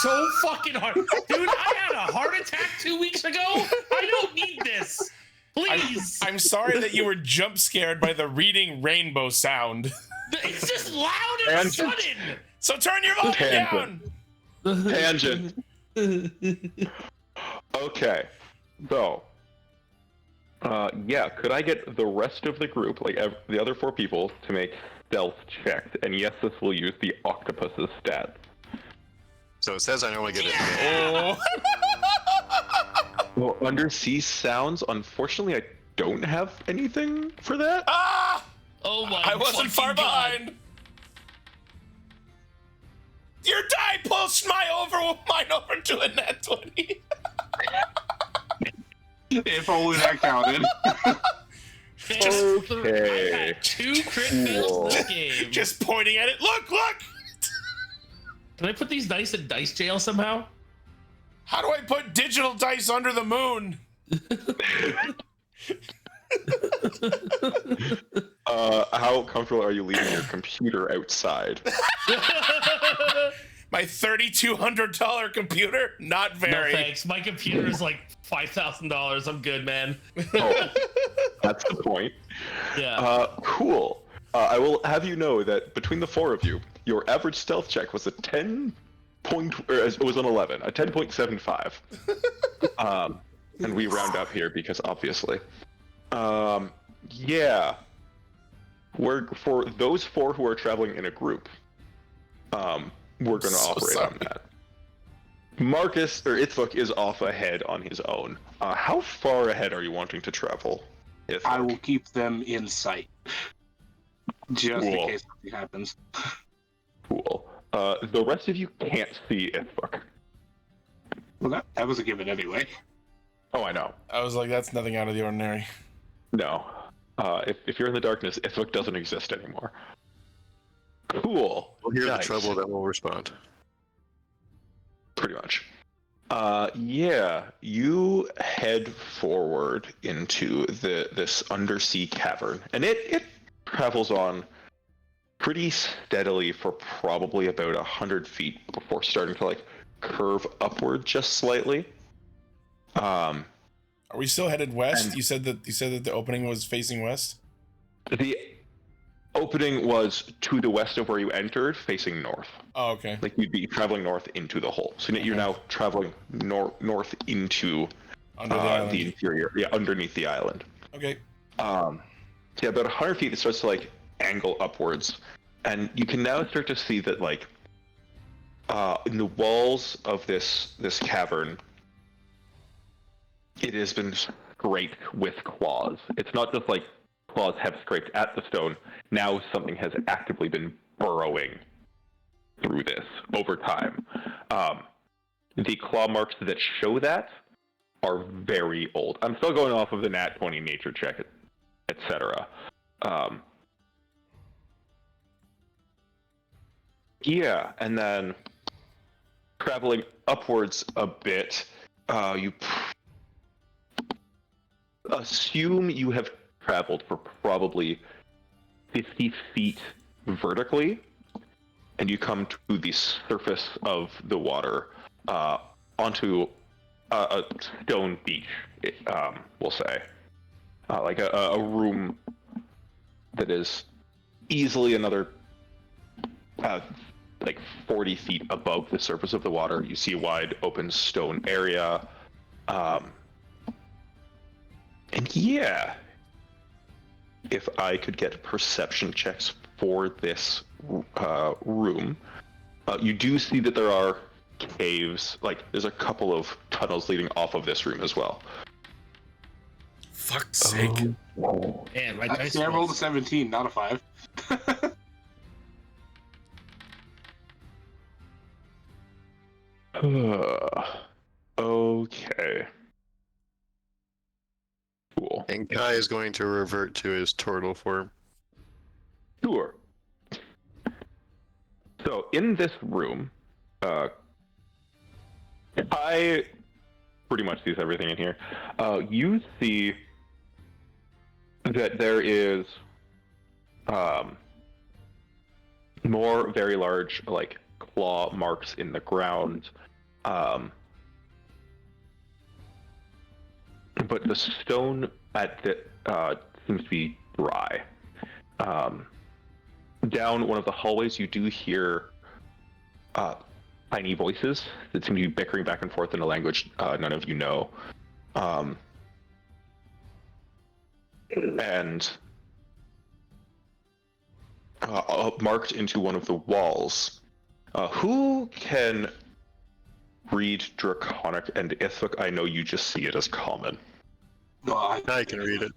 so fucking hard. Dude, I had a heart attack 2 weeks ago. I don't need this. Please. I'm sorry that you were jump scared by the reading rainbow sound. It's just loud and sudden. So turn your volume down. Tangent. Okay. So, yeah, could I get the rest of the group, like the other 4 people, to make stealth checks? And yes, this will use the octopus's stats. So it says I normally get it. Oh. Well, undersea sounds, unfortunately, I don't have anything for that. Ah! Oh my I wasn't far fucking God. behind. Your die pushed mine over to a nat 20. If only that counted. Okay. I had 2 crit fails this game. Just pointing at it. Look! Can I put these dice in dice jail somehow? How do I put digital dice under the moon? How comfortable are you leaving your computer outside? My $3,200 computer? Not No very. thanks. My computer is like $5,000. I'm good, man. Oh, That's the point. Yeah. Cool. I will have you know that between the four of you, your average stealth check was a 10 point, or it was an 11, a 10.75. And we round up here because obviously. Yeah. For those four who are traveling in a group, we're going to operate on that. Marcus, or Itzvok, is off ahead on his own. How far ahead are you wanting to travel, Itzvok? I will keep them in sight. Just in Cool. case something happens. Cool. The rest of you can't see Itzvok. Well, that was a given anyway. Oh, I know. I was like, that's nothing out of the ordinary. No. If you're in the darkness, Itzvok doesn't exist anymore. Cool. We'll hear Nice. the trouble, then we'll respond. Pretty much. Yeah, you head forward into this undersea cavern, and it travels on pretty steadily for probably about 100 feet before starting to like curve upward just slightly. Are we still headed west? And- You said that the opening was facing west. The opening was to the west of where you entered, facing north. Oh, okay. Like you'd be traveling north into the hole. So you're now traveling north into Under the island. the interior, yeah, underneath the island. Okay. Yeah, about 100 feet, it starts to like angle upwards, and you can now start to see that like in the walls of this cavern, it has been scraped with claws. It's not just like claws have scraped at the stone. Now something has actively been burrowing through this over time. The claw marks that show that are very old. I'm still going off of the Nat 20 nature check, etc. Yeah, and then traveling upwards a bit, you assume you have traveled for probably 50 feet vertically, and you come to the surface of the water, onto a stone beach, we'll say. Like a room that is easily another like 40 feet above the surface of the water. You see a wide open stone area. And yeah, if I could get perception checks for this room, you do see that there are caves, like there's a couple of tunnels leading off of this room as well. Fuck's sake. Man, my dice I rolled a rolls. 17, not a 5. Okay. Cool. And Kai is going to revert to his turtle form. Sure. So in this room, I pretty much sees everything in here. You see that there is more very large, like, claw marks in the ground. But the stone at the seems to be dry. Down one of the hallways, you do hear tiny voices that seem to be bickering back and forth in a language none of you know. And marked into one of the walls. Who can read Draconic and Ithvok? I know you just see it as common. No, I can read it.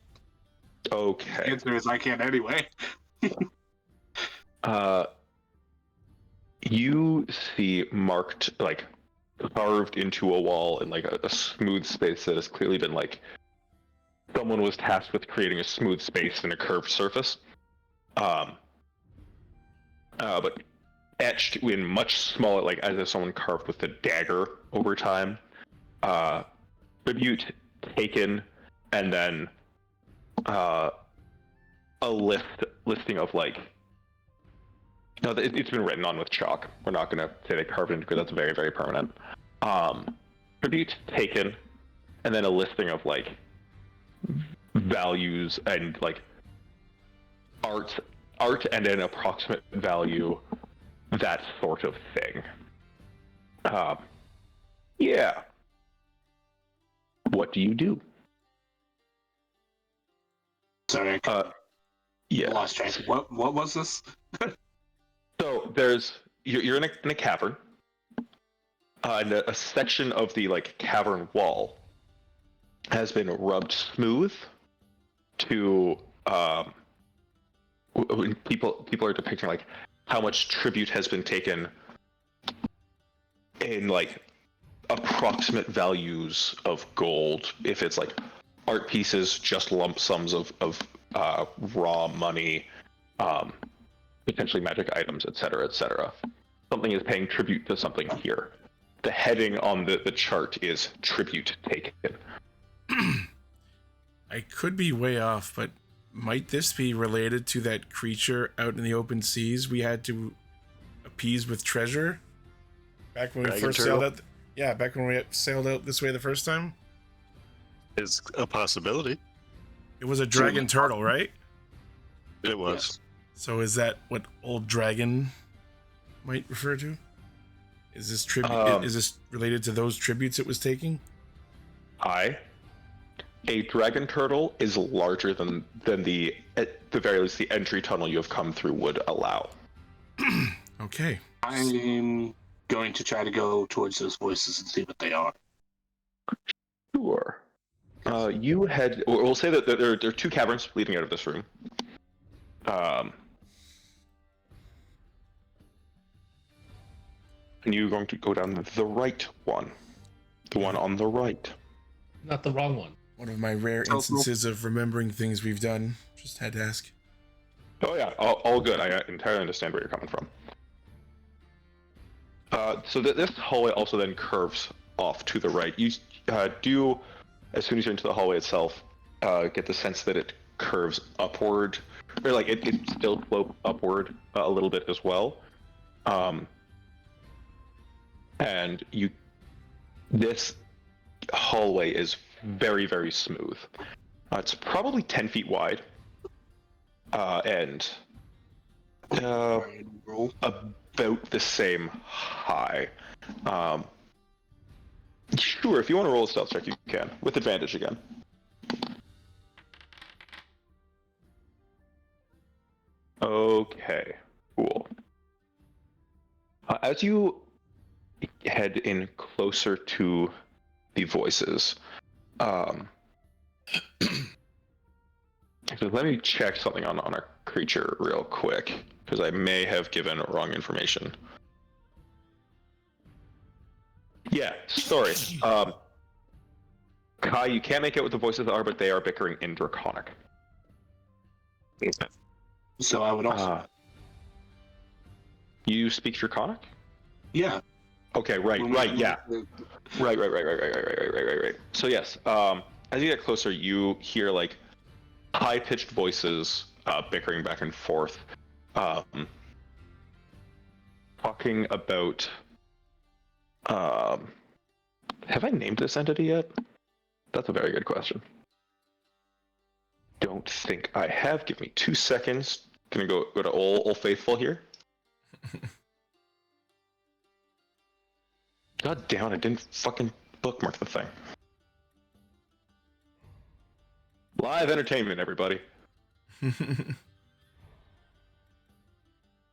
The Okay. answer is I can't anyway. You see marked, like, carved into a wall in like a smooth space that has clearly been like someone was tasked with creating a smooth space in a curved surface. But etched in much smaller, like as if someone carved with a dagger over time. Tribute taken, and then a listing of like. No, it's been written on with chalk. We're not going to say they carved it because that's very, very permanent. Tribute taken, and then a listing of like values and like art and an approximate value, that sort of thing. Yeah. What do you do? Sorry, I Yeah. lost track. What was this? So you're in a cavern, and a section of the like cavern wall has been rubbed smooth to when people are depicting like how much tribute has been taken in like approximate values of gold, if it's like art pieces, just lump sums of raw money, potentially magic items, etc., etc. Something is paying tribute to something here. The heading on the chart is tribute taken. I could be way off, but might this be related to that creature out in the open seas we had to appease with treasure? Back when we Dragon first turtle? sailed out. Yeah, back when we sailed out this way the first time. Is a possibility. It was a dragon turtle, right? It was. So is that what old dragon might refer to? Is this tribute? Is this related to those tributes it was taking? A dragon turtle is larger than the, at the very least, the entry tunnel you have come through would allow. Okay. I'm going to try to go towards those voices and see what they are. Sure. You head. We'll say that there are two caverns leading out of this room. And you're going to go down the right one. The one on the right. Not the wrong one. One of my rare instances of remembering things we've done. Just had to ask. Oh yeah, all good. I entirely understand where you're coming from. So this hallway also then curves off to the right. You do, as soon as you're into the hallway itself, get the sense that it curves upward, or like it still slopes upward a little bit as well. And this hallway is very, very smooth. It's probably 10 feet wide, and about the same high. Sure, if you want to roll a stealth check, you can, with advantage again. Okay, cool. As you head in closer to the voices, so let me check something on our creature real quick, because I may have given wrong information. Yeah, sorry. Kai, you can't make out what the voices are, but they are bickering in Draconic. So I would also. You speak Draconic? Yeah. Okay, right, yeah. Right. So yes, as you get closer, you hear like high-pitched voices bickering back and forth, talking about. Have I named this entity yet? That's a very good question. Don't think I have. Give me 2 seconds. Gonna go to Old Faithful here. God damn it, I didn't fucking bookmark the thing. Live entertainment, everybody.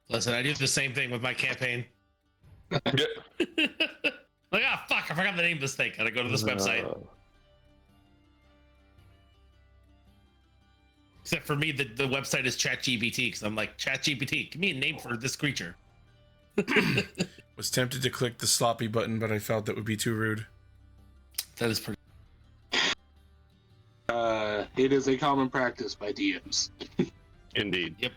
Listen, I do the same thing with my campaign. Like, fuck, I forgot the name of this thing. Gotta go to this website. Except for me, the website is ChatGPT, because I'm like, ChatGPT, give me a name for this creature. Was tempted to click the sloppy button, but I felt that would be too rude. That is pretty. It is a common practice by DMs. Indeed. Yep.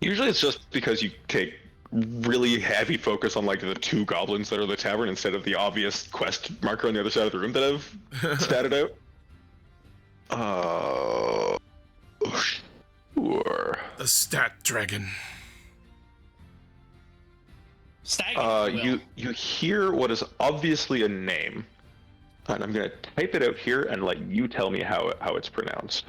Usually it's just because you take really heavy focus on like the 2 goblins that are the tavern instead of the obvious quest marker on the other side of the room that I've statted out. Sure. The stat dragon. Stag, you hear what is obviously a name, And I'm going to type it out here and let you tell me how it's pronounced.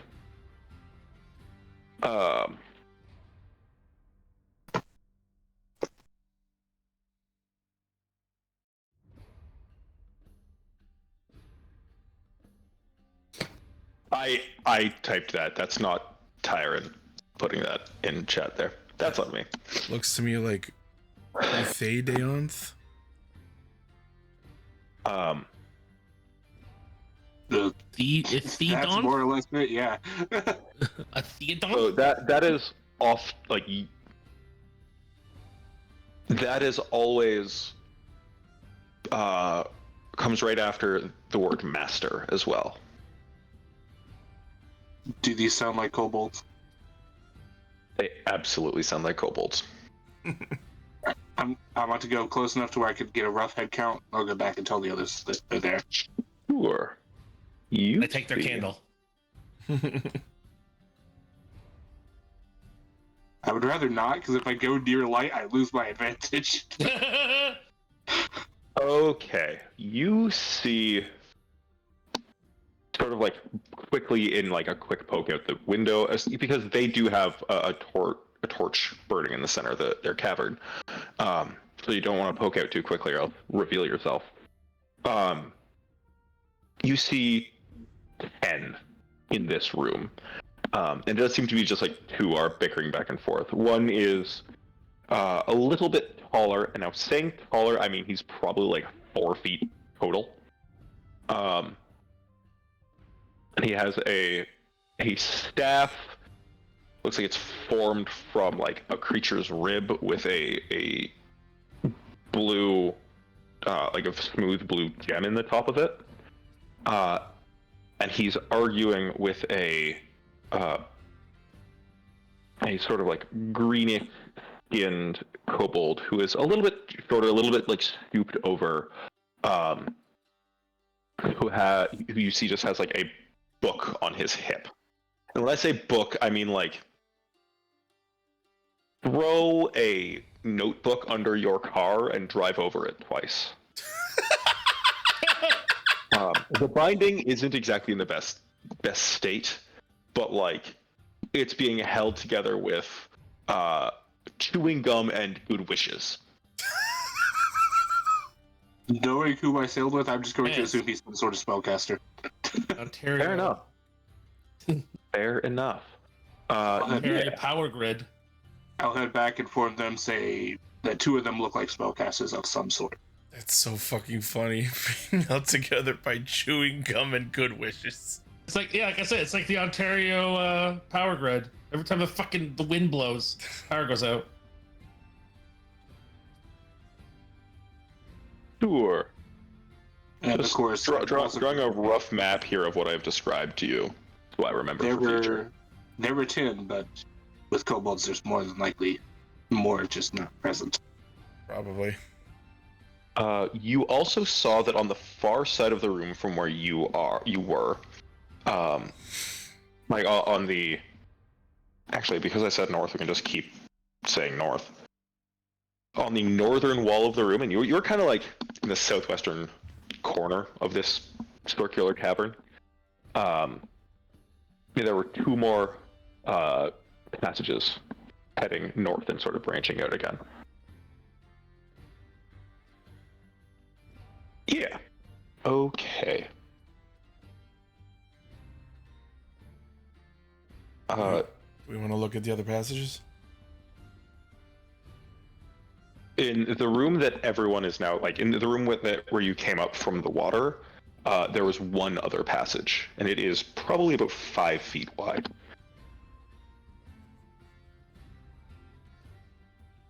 I typed that. That's not Tyron putting that in chat there. That's on me. Looks to me like Thedeonth. It's That's Theodon? more or less it, yeah. A Theodon? So that is off, like, that is always comes right after the word master as well. Do these sound like kobolds? They absolutely sound like kobolds. I want to go close enough to where I could get a rough head count. I'll go back and tell the others that they're there. Sure. You They take their see. candle. I would rather not, because if I go near light, I lose my advantage. Okay, you see sort of like quickly in like a quick poke out the window, because they do have a torch burning in the center of their cavern. So you don't want to poke out too quickly or else reveal yourself. You see 10 in this room. And it does seem to be just like two are bickering back and forth. One is a little bit taller, and now saying taller, I mean he's probably like 4 feet total. And he has a staff. Looks like it's formed from like a creature's rib with a blue, like a smooth blue gem in the top of it. And he's arguing with a sort of like greenish skinned kobold who is a little bit shorter, a little bit like scooped over, who you see just has like a book on his hip. And when I say book, I mean like throw a notebook under your car and drive over it twice. The binding isn't exactly in the best state, but like it's being held together with chewing gum and good wishes. Knowing who I sailed with, I'm just going to Yes. assume he's some sort of spellcaster. Ontario. Fair enough. Fair enough. Ontario Yeah. Power Grid. I'll head back and inform them, say that 2 of them look like spellcasters of some sort. That's so fucking funny. Being held together by chewing gum and good wishes. It's like, yeah, like I said, it's like the Ontario Power Grid. Every time the wind blows, power goes out. Sure. And Just of course, drawing a rough map here of what I've described to you, so I remember for future. there were 10, but with kobolds, there's more than likely more just not present. Probably. You also saw that on the far side of the room from where you were, like on the. Actually, because I said north, we can just keep saying north. On the northern wall of the room, and you were kind of like in the southwestern corner of this circular cavern. There were 2 more passages heading north and sort of branching out again. Yeah. Okay. We want to look at the other passages? In the room that everyone is now, like in the room where you came up from the water, there was one other passage, and it is probably about 5 feet wide.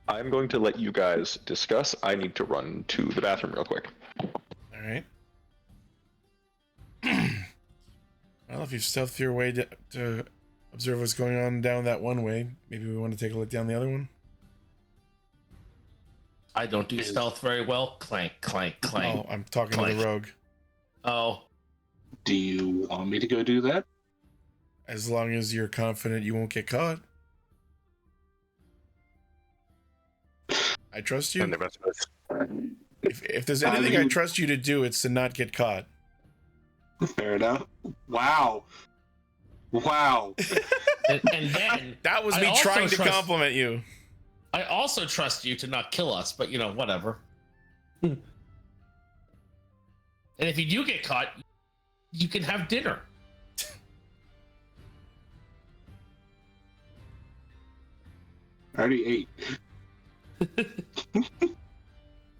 I'm going to let you guys discuss. I need to run to the bathroom real quick. All right. Well, if you've stealthed your way to observe what's going on down that one way, maybe we want to take a look down the other one. I don't do stealth very well. Clank, clank, clank. Oh, I'm talking Clank. to the rogue. Oh, Do you want me to go do that? As long as you're confident you won't get caught. I trust you. And the rest of us. If there's anything I trust you to do, it's to not get caught. Fair enough. Wow. And then That was I me also trying to trust- compliment you. I also trust you to not kill us, but whatever. And if you do get caught, you can have dinner. I already ate.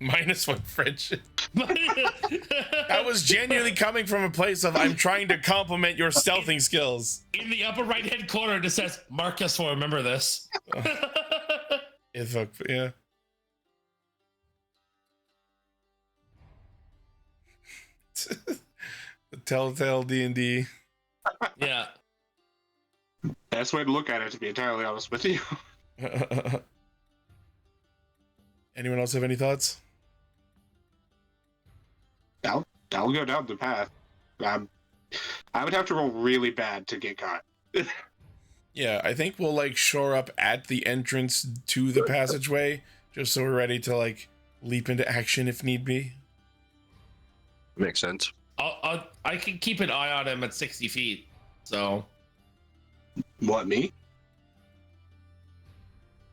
-1 friendship. That was genuinely coming from a place of I'm trying to compliment your stealthing skills. In the upper right hand corner, it says, Marcus will remember this. Yeah. The Telltale D&D. Yeah. Best way to look at it, to be entirely honest with you. Anyone else have any thoughts? I'll go down the path. I would have to roll really bad to get caught. Yeah, I think we'll like shore up at the entrance to the passageway, just so we're ready to like leap into action if need be. Makes sense. I can keep an eye on him at 60 feet. So, What, me?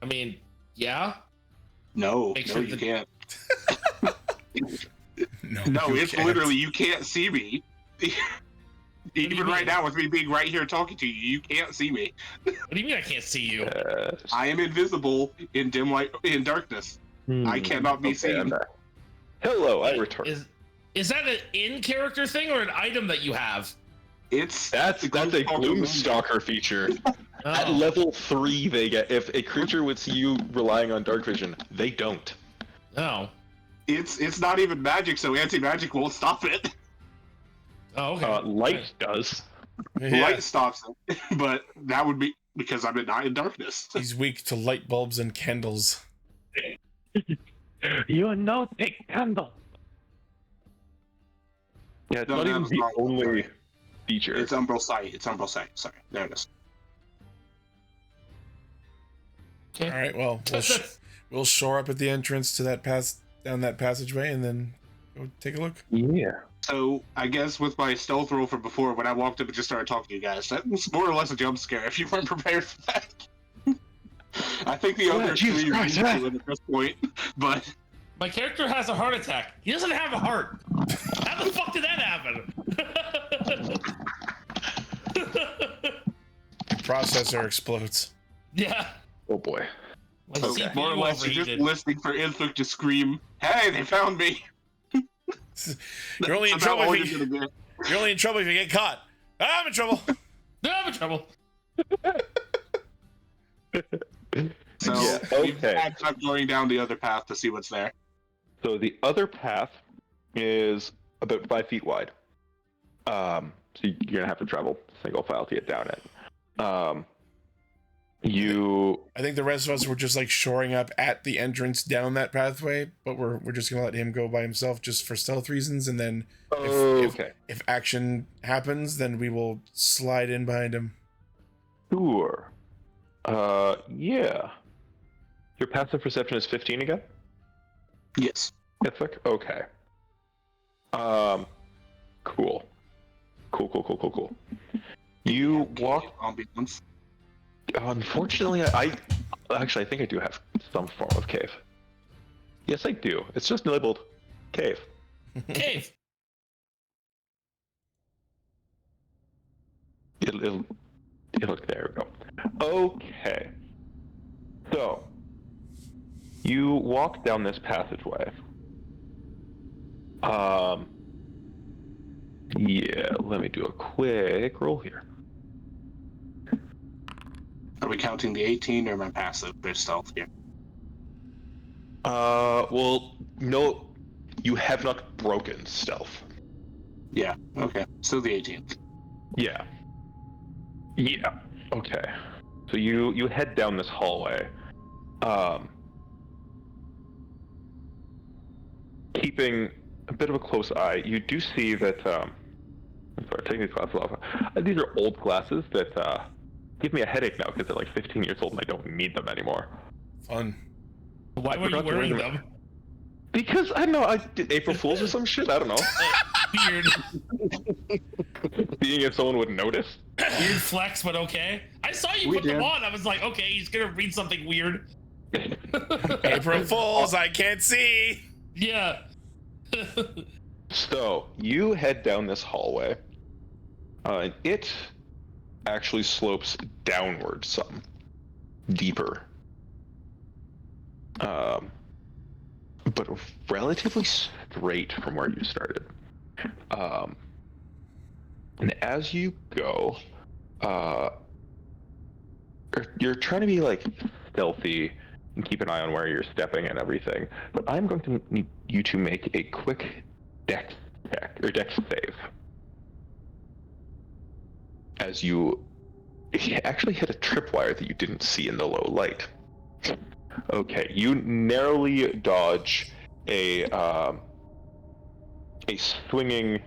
I mean, yeah. No, Make no, sure you that- can't. No, No, you it's can't. literally you can't see me. do you Even right mean? now, with me being right here talking to you, you can't see me. What do you mean I can't see you? I am invisible in dim light, in darkness. I cannot be Okay, I'm seen. back. Hello, I return. Is that an in-character thing or an item that you have? It's That's a Gloomstalker feature. At Oh. level 3, they get if a creature would see you relying on dark vision, they don't. Oh. It's not even magic, so anti-magic won't stop it. Oh, okay. Light does. Yeah, Light stops it, but that would be because I'm not in darkness. he's weak to light bulbs and candles. You know, take candle. Yeah, it's No, not that even was the not- only feature. It's Umbral Sight. It's Umbral Sight. Sorry, there it is. All right, well, we'll shore up at the entrance to that down that passageway, and then go take a look. Yeah. So I guess with my stealth roll from before, when I walked up and just started talking to you guys, that was more or less a jump scare. If you weren't prepared for that, I think the other Jesus three are Christ, used to it at this point. But My character has a heart attack. He doesn't have a heart. How the fuck did that happen? Processor explodes. Yeah. Oh boy. My so CPU more or less, you're just overheated. listening for Inflict to scream, "Hey, they found me!" You're only in That's trouble about all if you're you, gonna get. you're only in trouble if you get caught. I'm in trouble. No, I'm in trouble. So Yeah, we've okay. had time going down the other path to see what's there. So the other path is about 5 feet wide. So you're gonna have to travel single file to get down it. You I think the rest of us were just like shoring up at the entrance down that pathway, but we're just gonna let him go by himself just for stealth reasons, and then okay? if action happens, then we will slide in behind him. Sure. Yeah. Your passive perception is 15 again. Yes. It's like okay. Cool. Cool. You walk. Ambulance. Unfortunately, I think I do have some form of cave. Yes, I do. It's just labeled cave. Cave. It'll there we go. Okay. So you walk down this passageway. Yeah, let me do a quick roll here. Are we counting the 18 or my passive for stealth here? Well, no, you have not broken stealth. Yeah. Okay. Still the 18. Yeah. Okay. So you head down this hallway. Keeping a bit of a close eye, you do see that. I'm sorry, taking these glasses off. These are old glasses that give me a headache now because they're like 15 years old and I don't need them anymore. Fun. Why were you forgot to wearing bring them? Because I don't know, I did April Fools or some shit. I don't know. Weird. Seeing if someone would notice. Weird flex, but okay. I saw you We put them did. on. I was like, okay, he's gonna read something weird. April Fools, I can't see. Yeah. So you head down this hallway, and it actually slopes downward some, deeper, but relatively straight from where you started. And as you go, you're trying to be like stealthy and keep an eye on where you're stepping and everything. But I'm going to need you to make a quick dex check or dex save as you actually hit a tripwire that you didn't see in the low light. Okay, you narrowly dodge a swinging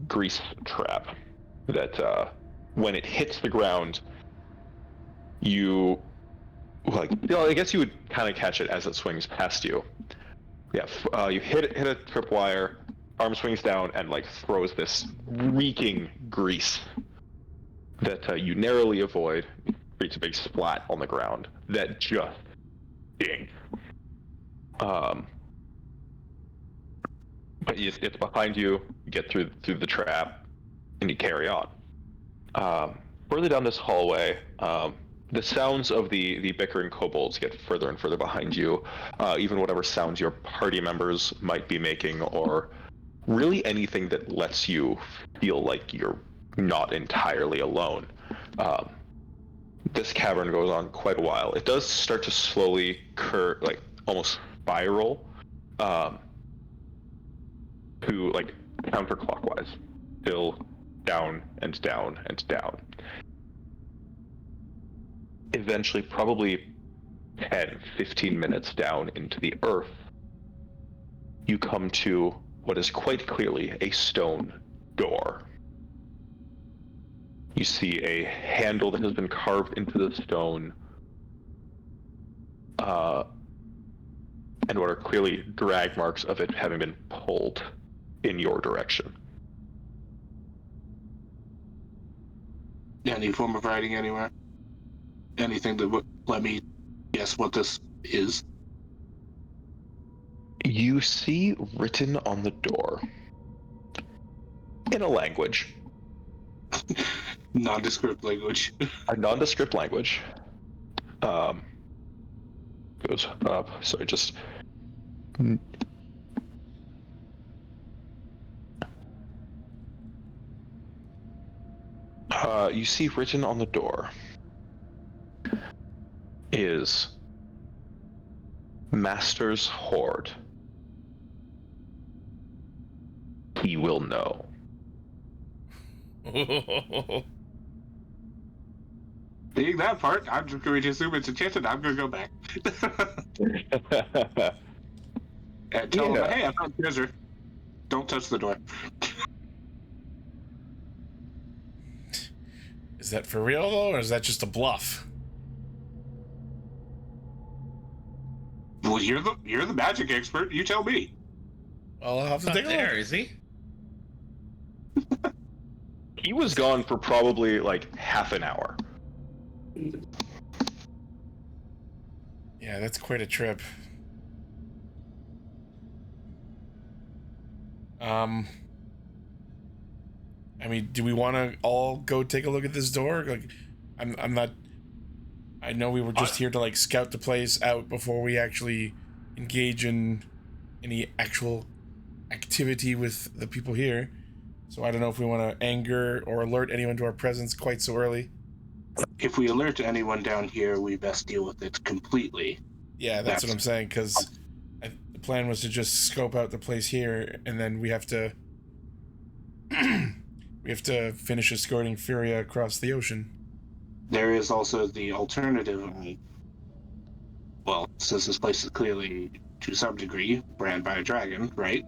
grease trap that when it hits the ground, you I guess you would kind of catch it as it swings past you. Yeah, you hit a tripwire, arm swings down and like throws this reeking grease that you narrowly avoid. It creates a big splat on the ground that just stinks. But it's behind you. You get through the trap, and you carry on. Further down this hallway, the sounds of the bickering kobolds get further and further behind you. Even whatever sounds your party members might be making, or really anything that lets you feel like you're not entirely alone. This cavern goes on quite a while. It does start to slowly like almost spiral, to like counterclockwise, still down and down and down. Eventually, probably 10-15 minutes down into the earth, you come to what is quite clearly a stone door. You see a handle that has been carved into the stone, and what are clearly drag marks of it having been pulled in your direction. Any form of writing anywhere? Anything that would let me guess what this is? You see written on the door, in a language, Nondescript language. a nondescript language. Goes up. Sorry, just. You see written on the door is Master's Horde. He will know. Being that part, I'm just going to assume it's enchanted. I'm going to go back. And tell them, hey, I found treasure. Don't touch the door. Is that for real though, or is that just a bluff? Well, you're the magic expert. You tell me. Well, I'll have to Not take a there, look. is he? He was gone for probably like half an hour. Yeah, that's quite a trip. I mean, do we want to all go take a look at this door? Like, I'm not. I know we were just here to like scout the place out before we actually engage in any actual activity with the people here. So I don't know if we want to anger or alert anyone to our presence quite so early. If we alert anyone down here, we best deal with it completely. Yeah, that's what I'm saying, because the plan was to just scope out the place here, and then we have to finish escorting Furia across the ocean. There is also the alternative. Well, since this place is clearly, to some degree, ran by a dragon, right?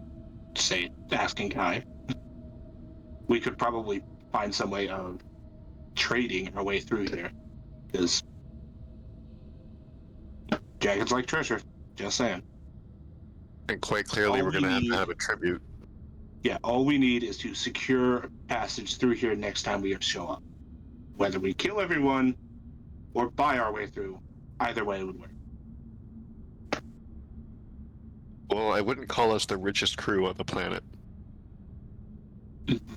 Say, asking Kai. We could probably find some way of trading our way through here. Because dragons like treasure. Just saying. And quite clearly, we're going to have a tribute. Yeah, all we need is to secure passage through here next time we show up. Whether we kill everyone or buy our way through, either way it would work. Well, I wouldn't call us the richest crew on the planet.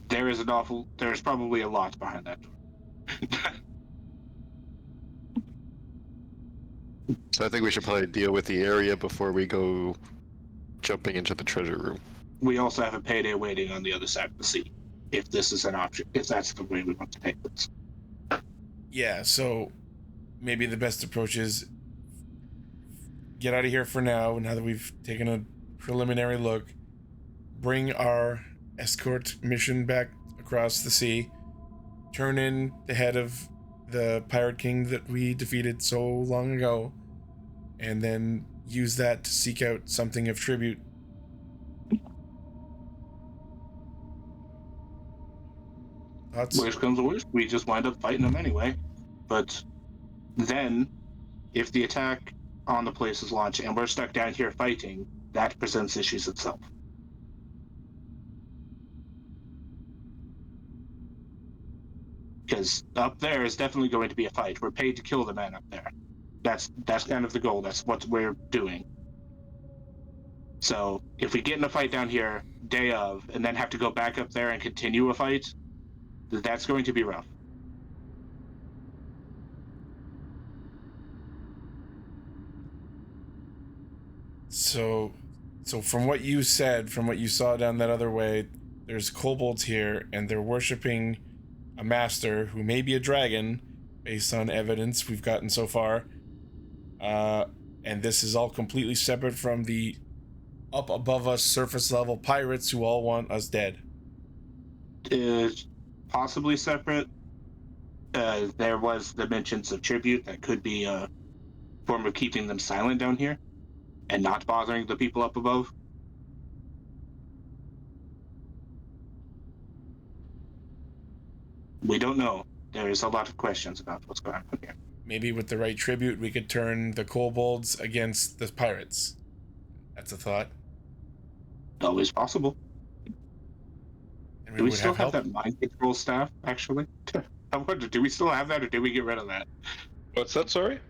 There's probably a lot behind that door. So I think we should probably deal with the area before we go jumping into the treasure room. We also have a payday waiting on the other side of the sea, if this is an option, if that's the way we want to take this. Yeah, so maybe the best approach is get out of here for now that we've taken a preliminary look, bring our escort mission back across the sea, turn in the head of the pirate king that we defeated so long ago, and then use that to seek out something of tribute. Thoughts? Worst comes to worst, we just wind up fighting them anyway. But then, if the attack on the place is launched and we're stuck down here fighting, that presents issues itself. Because up there is definitely going to be a fight. We're paid to kill the man up there. That's kind of the goal. That's what we're doing. So if we get in a fight down here, day of, and then have to go back up there and continue a fight, that's going to be rough. So from what you said, from what you saw down that other way, there's kobolds here, and they're worshipping a master who may be a dragon, based on evidence we've gotten so far. And this is all completely separate from the up above us surface level pirates who all want us dead. Is possibly separate. There was the mentions of tribute that could be a form of keeping them silent down here and not bothering the people up above. We don't know. There's a lot of questions about what's going on here. Maybe with the right tribute, we could turn the kobolds against the pirates. That's a thought. Always possible. And Do we would still have help. that mind control staff, actually? I wonder, do we still have that, or did we get rid of that? What's that? Sorry.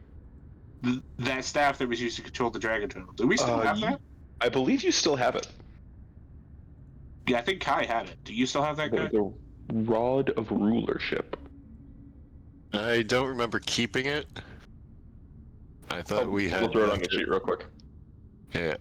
That staff that was used to control the dragon turtle. Do we still have that? I believe you still have it. Yeah, I think Kai had it. Do you still have that guy? The rod of rulership. I don't remember keeping it. I thought we had. We'll throw it on the sheet real quick. Yeah.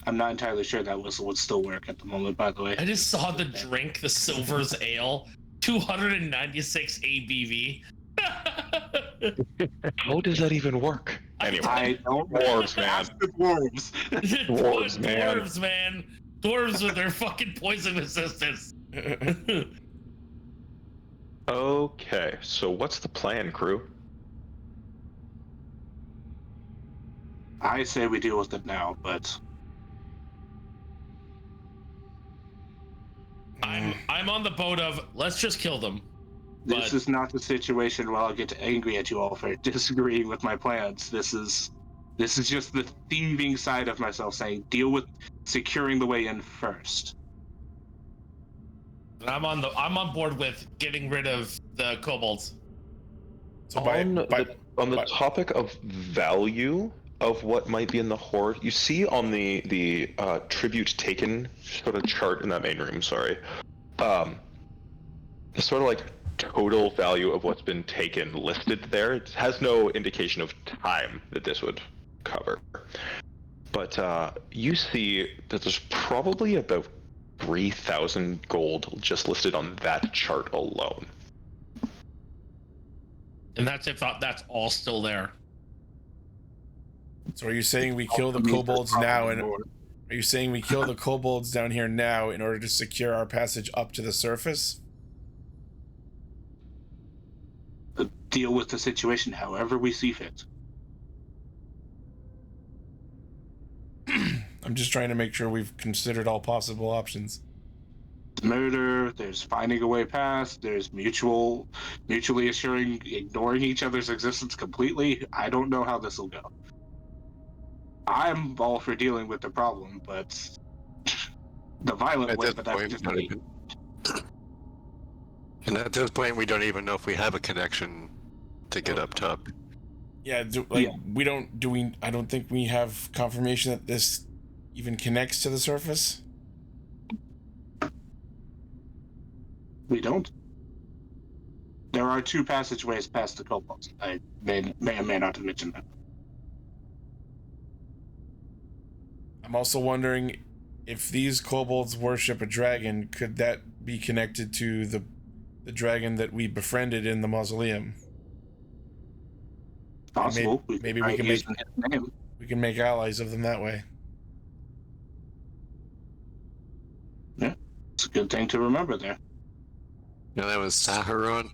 I'm not entirely sure that whistle would still work at the moment, by the way. I just saw the drink, the Silver's Ale, 296 ABV. How does that even work? Anyway, I don't know. dwarves, man. Ask the dwarves. Dwarves, man. Dwarves, man. Dwarves with their fucking poison resistance. Okay, so what's the plan, crew? I say we deal with it now, but I'm on the boat of let's just kill them. this But- is not the situation where I'll get angry at you all for disagreeing with my plans. This is just the thieving side of myself saying deal with securing the way in first. I'm on board with getting rid of the kobolds. So On the topic of value of what might be in the hoard, you see on the tribute taken sort of chart in that main room. Sorry, sort of like total value of what's been taken listed there. It has no indication of time that this would cover, but you see that there's probably about 3,000 gold just listed on that chart alone. And that's if that's all still there. So are you saying we kill the kobolds now, and are you saying we kill the kobolds down here now in order to secure our passage up to the surface? Deal with the situation however we see fit. I'm just trying to make sure we've considered all possible options. murder, there's finding a way past, there's mutually assuring, ignoring each other's existence completely. I don't know how this will go. I'm all for dealing with the problem, but the violent At way, this but that's point, just not me. even- and at this point, we don't even know if we have a connection to get up top. Yeah, I don't think we have confirmation that this even connects to the surface. We don't. There are 2 passageways past the kobolds. I may or may not have mentioned that. I'm also wondering if these kobolds worship a dragon, could that be connected to the dragon that we befriended in the mausoleum? Possible. Maybe try we can using his name. We can make allies of them that way. Yeah, it's a good thing to remember there. You know, that was Saharon,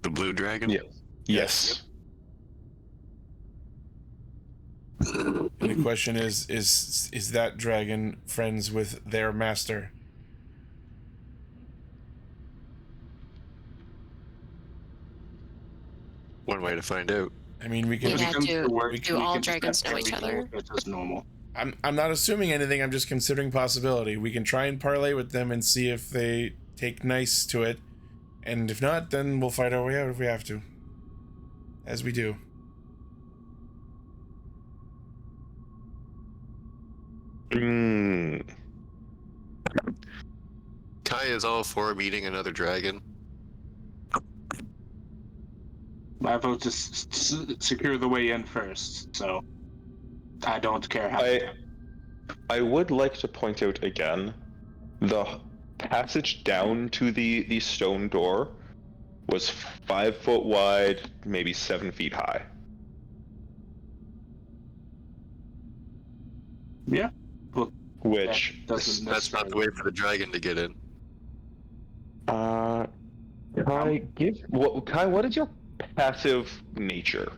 the blue dragon. Yeah. Yes. And the question is that dragon friends with their master? One way to find out. I mean, we can. Yeah, do We all can dragons just know each everything other? It's as normal. I'm not assuming anything. I'm just considering possibility. We can try and parlay with them and see if they take nice to it, and if not, then we'll fight our way out if we have to, as we do. Kai is all for meeting another dragon. My vote is secure the way in first, so I don't care how. I would like to point out again, the passage down to the stone door was 5 foot wide, maybe 7 feet high. Yeah. Well, Which doesn't That's not the way for the dragon to get in. Kai, what is your passive nature?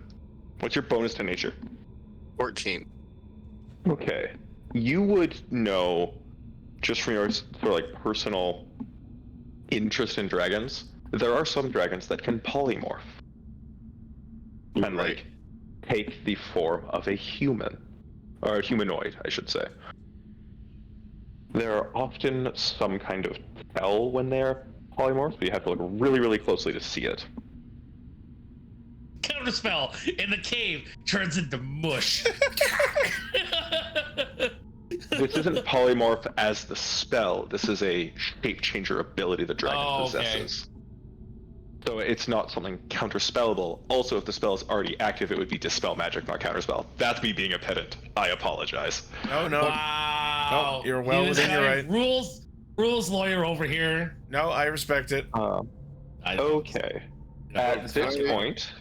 What's your bonus to nature? 14. Okay. You would know, just from your sort of like personal interest in dragons, there are some dragons that can polymorph. And Right. like take the form of a human. Or a humanoid, I should say. There are often some kind of tell when they're polymorphs, but you have to look really, really closely to see it. Counterspell in the cave turns into mush. This isn't polymorph as the spell. This is a shape changer ability the dragon possesses. So it's not something counterspellable. Also, if the spell is already active, it would be dispel magic, not counterspell. That's me being a pedant. I apologize. No. Wow. No, you're well This within your guy, right. Rules lawyer over here. No, I respect it. Okay. At this point,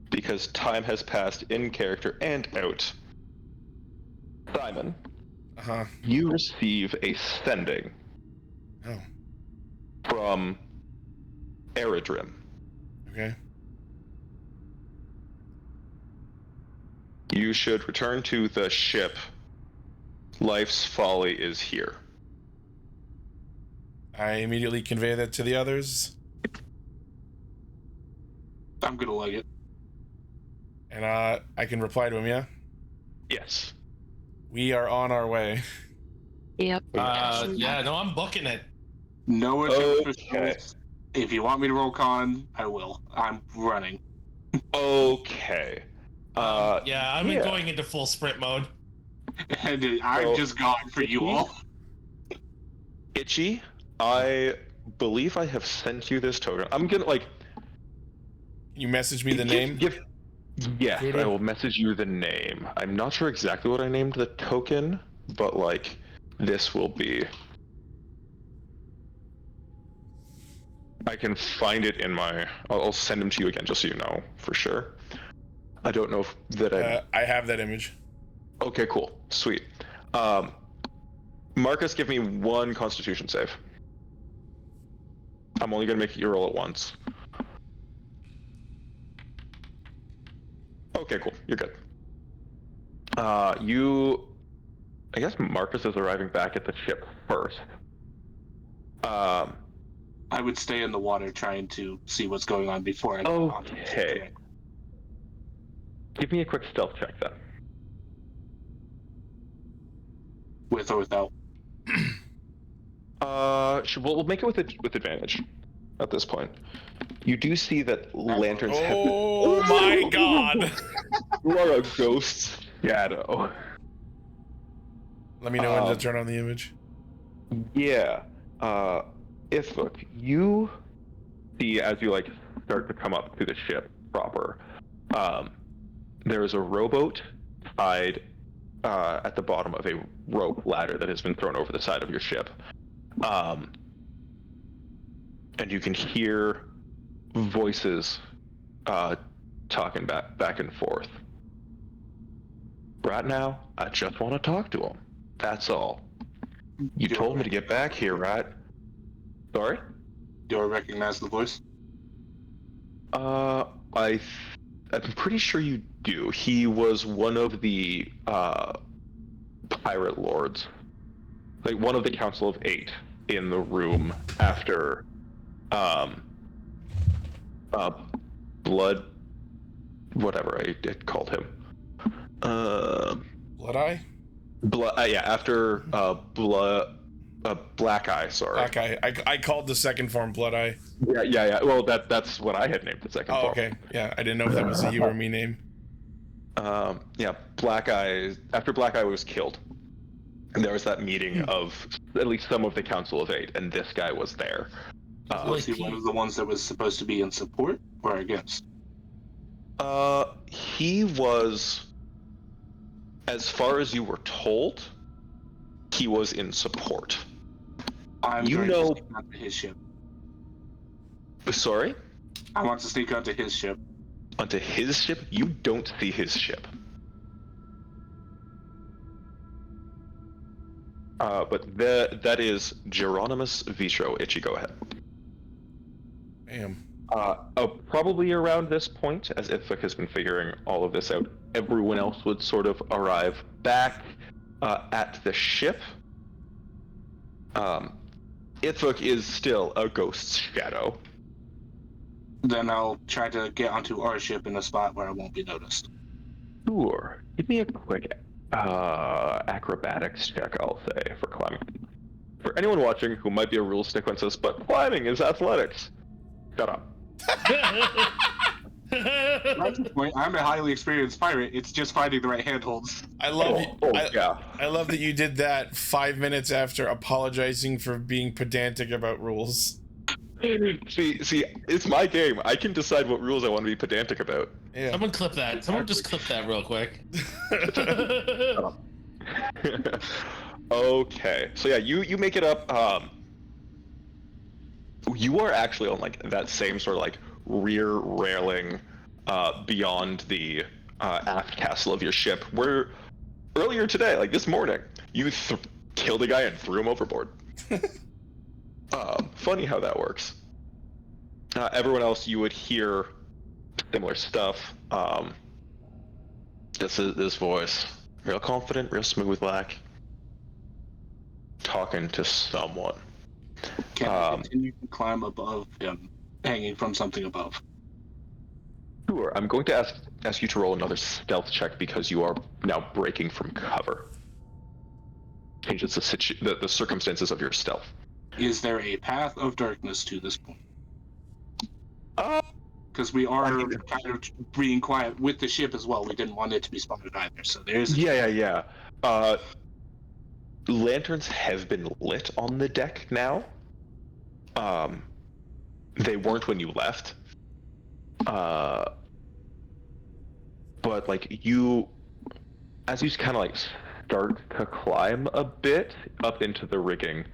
because time has passed in character and out, Simon, you receive a sending Oh, from Eredrim. okay. You should return to the ship. Life's folly is here. I immediately convey that to the others, I'm gonna like it. and I can reply to him. Yeah, Yes. we are on our way. Yep. Yeah, no, I'm booking it. No Okay. officials. If you want me to roll con, I will. I'm running. Okay. Yeah, I'm going into full sprint mode. And I'm So- just going for you all. Itchy, I believe I have sent you this token. I'm gonna like You message me the name. Yes, Voodoo? I will message you the name. I'm not sure exactly what I named the token, but like this will be. I can find it in my. I'll send them to you again, just so you know for sure. I don't know if that I have that image. Okay, cool, sweet. Marcus, give me 1 Constitution save. I'm only gonna make you roll it once. Okay, cool. You're good. I guess Marcus is arriving back at the ship first. I would stay in the water trying to see what's going on before I go on to the ship. Okay. Give me a quick stealth check then. With or without. We'll make it with advantage at this point. You do see that lanterns have been... Oh my god! You are a ghost shadow. Let me know when to turn on the image. Yeah. Look, you see as you like start to come up to the ship proper, there's a rowboat tied at the bottom of a rope ladder that has been thrown over the side of your ship. And you can hear voices talking back and forth. Right now, I just want to talk to him. That's all. You told me to get back here, right? Sorry? Do I recognize the voice? I'm pretty sure you do. He was one of the pirate lords, like one of the Council of Eight in the room after Blood, whatever I called him. Blood Eye? After Black Eye, sorry. Black Eye. I called the second form Blood Eye. Yeah. Well, that's what I had named the second form. Okay. Yeah, I didn't know if that was a you or me name. Black Eye. After Black Eye was killed, there was that meeting of at least some of the Council of Eight, and this guy was there. Was he one of the ones that was supposed to be in support or against? He was, as far as you were told, he was in support. I'm going to sneak onto his ship. Sorry? I want to sneak onto his ship. Onto his ship? You don't see his ship. But that is Geronimus Vitro. Itchy, go ahead. Damn. Probably around this point, as Ifuk has been figuring all of this out, everyone else would sort of arrive back at the ship. Ifuk is still a ghost shadow. Then I'll try to get onto our ship in a spot where I won't be noticed. Sure. Give me a quick acrobatics check, I'll say, for climbing. For anyone watching who might be a rule stick when says, but climbing is athletics. Shut up. That's the point. I'm a highly experienced pirate. It's just finding the right handholds. I love yeah. I love that you did that 5 minutes after apologizing for being pedantic about rules. See, it's my game. I can decide what rules I want to be pedantic about. Yeah. Someone clip that. Someone just clip that real quick. Okay, so yeah, you make it up. You are actually on like that same sort of like rear railing beyond the aft castle of your ship, where earlier today, like this morning, you killed a guy and threw him overboard. Funny how that works. Everyone else, you would hear similar stuff. This voice, real confident, real smooth, like talking to someone. Can I continue to climb above him, hanging from something above? Sure. I'm going to ask you to roll another stealth check because you are now breaking from cover. Changes the circumstances of your stealth. Is there a path of darkness to this point? Because we are kind of being quiet with the ship as well. We didn't want it to be spotted either, so there's... Yeah. Lanterns have been lit on the deck now. They weren't when you left. But like as you kind of like start to climb a bit up into the rigging,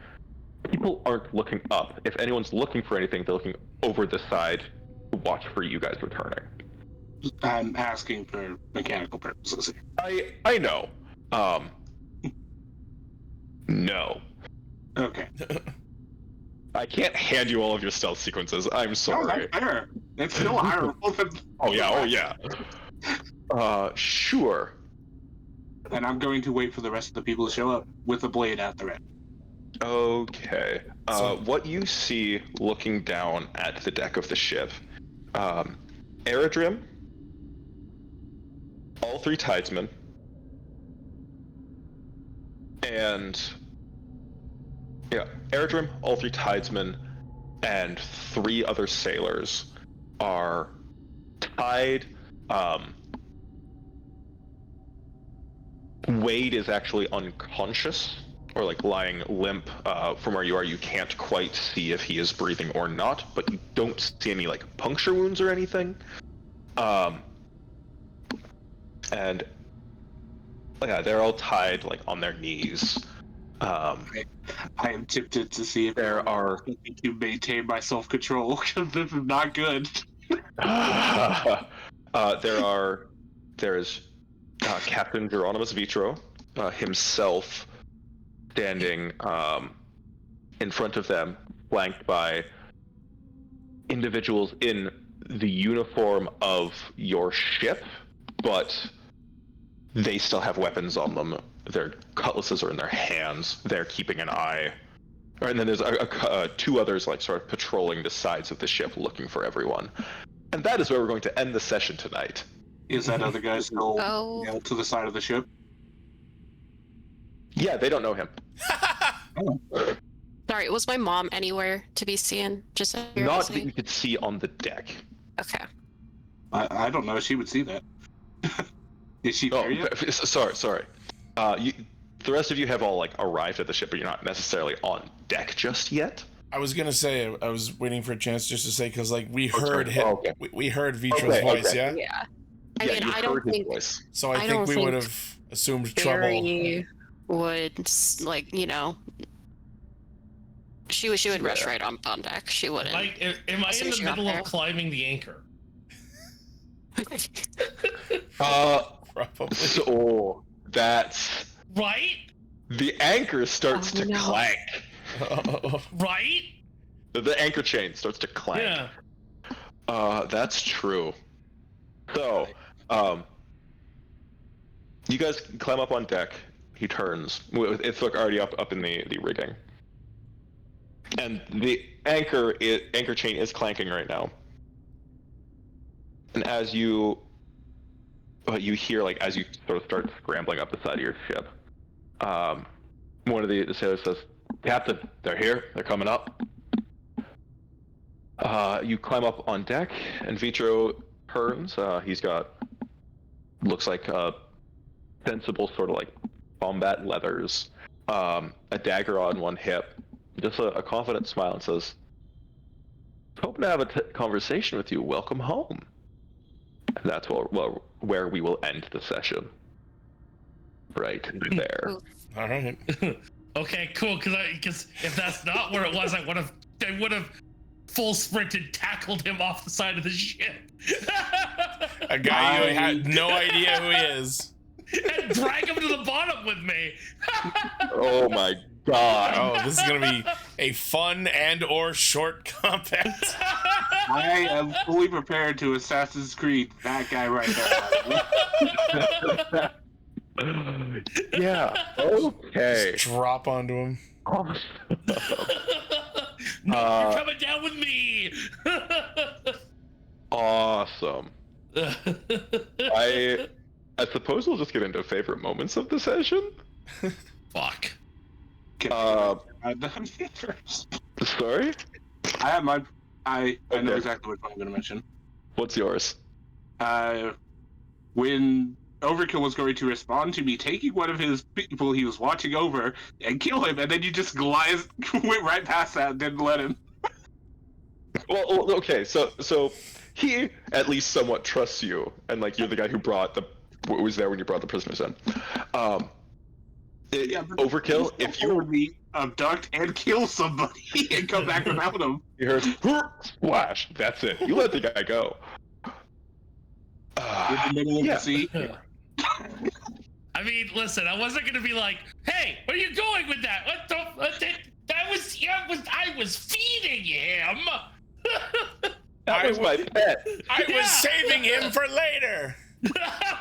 people aren't looking up. If anyone's looking for anything, they're looking over the side to watch for you guys returning. I'm asking for mechanical purposes here. I know. No. Okay. I can't hand you all of your stealth sequences. I'm sorry. No, that's fair. It's still higher. Oh yeah. Sure. And I'm going to wait for the rest of the people to show up with a blade at their end. Okay. What you see looking down at the deck of the ship, Aerodrim, all 3 tidesmen, and Aerodrim, all 3 tidesmen, and 3 other sailors are tied. Wade is actually unconscious, or like lying limp. From where you are, you can't quite see if he is breathing or not, but you don't see any like puncture wounds or anything. And yeah, they're all tied like on their knees. I am tempted to see if There are to maintain my self-control because this is not good. there is Captain Geronimus Vitro himself standing in front of them, flanked by individuals in the uniform of your ship, but they still have weapons on them. Their cutlasses are in their hands. They're keeping an eye. And then there's 2 others like sort of patrolling the sides of the ship looking for everyone. And that is where we're going to end the session tonight. Is that other guy still to the side of the ship? Yeah, they don't know him. Sorry, was my mom anywhere to be seen? Just so you're Not listening? that you could see on the deck. Okay. I don't know if she would see that. Is she there yet? Sorry. The rest of you have all like arrived at the ship, but you're not necessarily on deck just yet. I was gonna say, I was waiting for a chance just to say, because like we heard him, okay. we heard Vitro's voice, yeah. Yeah. I Yeah, mean, you I don't heard his think voice. So I think don't we think would have assumed trouble. Barry would like, you know, she would rush right on deck. She wouldn't. Like, am I in the middle of climbing the anchor? Probably. So that's Right? the anchor starts to no. clank. Right? The anchor chain starts to clank. Yeah. That's true. So, you guys climb up on deck. He turns. It's like already up in the rigging, and the anchor chain is clanking right now. And as you hear, like, as you sort of start scrambling up the side of your ship, one of the sailors says, "Captain, they're here. They're coming up." You climb up on deck, and Vitro turns. He's got, looks like sensible sort of like combat leathers, a dagger on one hip, just a confident smile, and says, "Hoping to have a conversation with you. Welcome home." And that's where we will end the session. Right there. All right. Okay, cool. Because if that's not where it was, I would have full sprinted, tackled him off the side of the ship. A guy you had no idea who he is. And drag him to the bottom with me. Oh my god. Oh, this is gonna be a fun and/or short combat. I am fully prepared to Assassin's Creed that guy right there. Yeah. Okay. Just drop onto him. No, you're coming down with me. Awesome. I suppose we'll just get into favorite moments of the session. Fuck. Sorry? I have my. I know Okay. exactly what I'm going to mention. What's yours? When Overkill was going to respond to me taking one of his people he was watching over and kill him, and then you just went right past that and didn't let him. Well, okay, so he at least somewhat trusts you, and like you're the guy who was there when you brought the prisoners in. Overkill, if you me abduct and kill somebody and come back without them, you heard splash, that's it. You let the guy go. in the middle of the sea. I mean, listen, I wasn't gonna be like, "Hey, where are you going with that?" I was feeding him. That was my pet. I was saving him for later.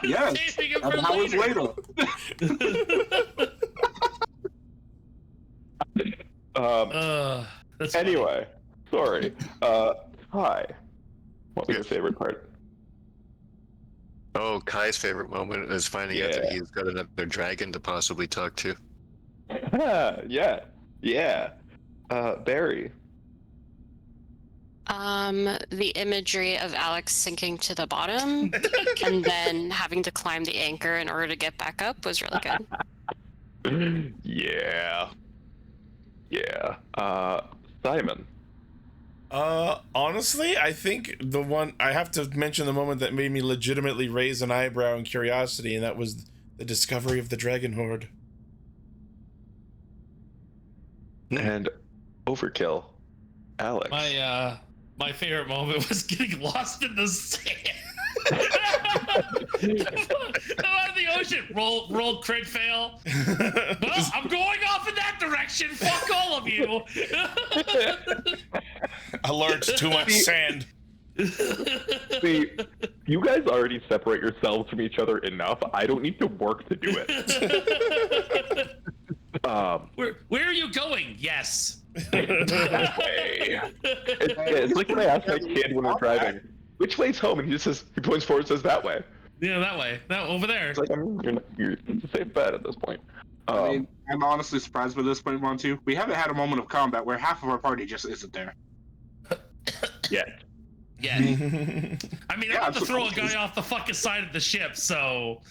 Yes, Saving him for and how was later. later? That's funny. Anyway, sorry. Hi. What was your favorite part? Oh, Kai's favorite moment is finding out that Yeah. he's got another dragon to possibly talk to. Yeah. Barry. The imagery of Alex sinking to the bottom and then having to climb the anchor in order to get back up was really good. Yeah. Simon. Honestly, I think the one I have to mention the moment that made me legitimately raise an eyebrow in curiosity, and that was the discovery of the dragon horde. And Overkill. Alex. My favorite moment was getting lost in the sand. Out of the ocean. Roll crit fail. Well, I'm going off in that direction. Fuck all of you. Alert, too much sand. See, you guys already separate yourselves from each other enough. I don't need to work to do it. Where are you going? Yes. It's like when I ask my kid when we're driving, which way's home? And he just says, he points forward and says that way. Yeah, that way. That over there. It's like, you're in a safe bet at this point. I mean, I'm honestly surprised by this point, Montu. We haven't had a moment of combat where half of our party just isn't there. Yeah. Yeah. I mean, I'm about to throw a guy off the fucking side of the ship, so.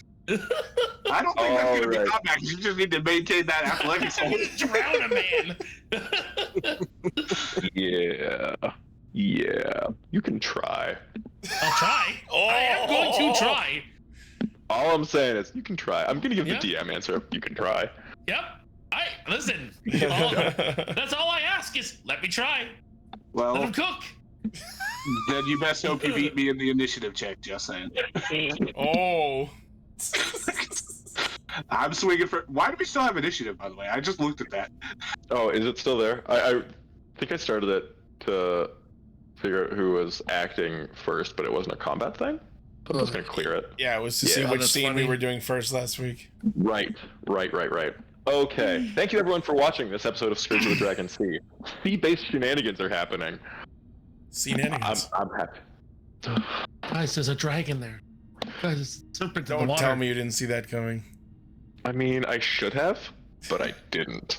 I don't think that's going to be combat. You just need to maintain that athletics. Drown a man. Yeah. You can try. I'll try. I am going to try. All I'm saying is, you can try. I'm going to give the DM answer. You can try. Yep. Listen. That's all I ask is let me try. Well, let him cook. Then you best hope you beat me in the initiative check, just saying. Oh. I'm swinging for. Why do we still have initiative, by the way? I just looked at that. Oh, is it still there? I think I started it to figure out who was acting first, but it wasn't a combat thing. I was going to clear it. Yeah, it was to see which scene we were doing first last week. Right. Okay. Thank you, everyone, for watching this episode of Scourge of the Dragon Sea. Sea-based shenanigans are happening. Shenanigans. I'm happy. Guys, there's a dragon there. Guys, serpent in the Don't water. tell me you didn't see that coming. I mean, I should have, but I didn't.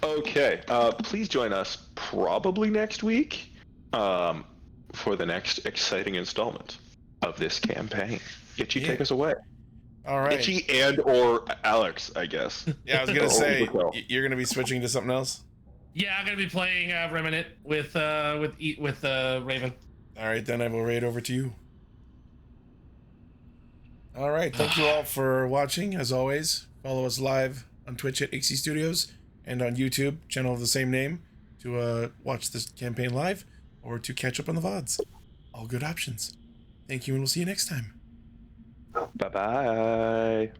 Okay. Please join us probably next week for the next exciting installment of this campaign. Itchy, take us away. All right. Itchy and or Alex, I guess. Yeah, I was gonna say you're gonna be switching to something else. Yeah, I'm gonna be playing Remnant with Raven. All right, then I will raid over to you. All right, thank you all for watching. As always, follow us live on Twitch at Ixie Studios and on YouTube, channel of the same name, to watch this campaign live or to catch up on the VODs. All good options. Thank you, and we'll see you next time. Bye-bye.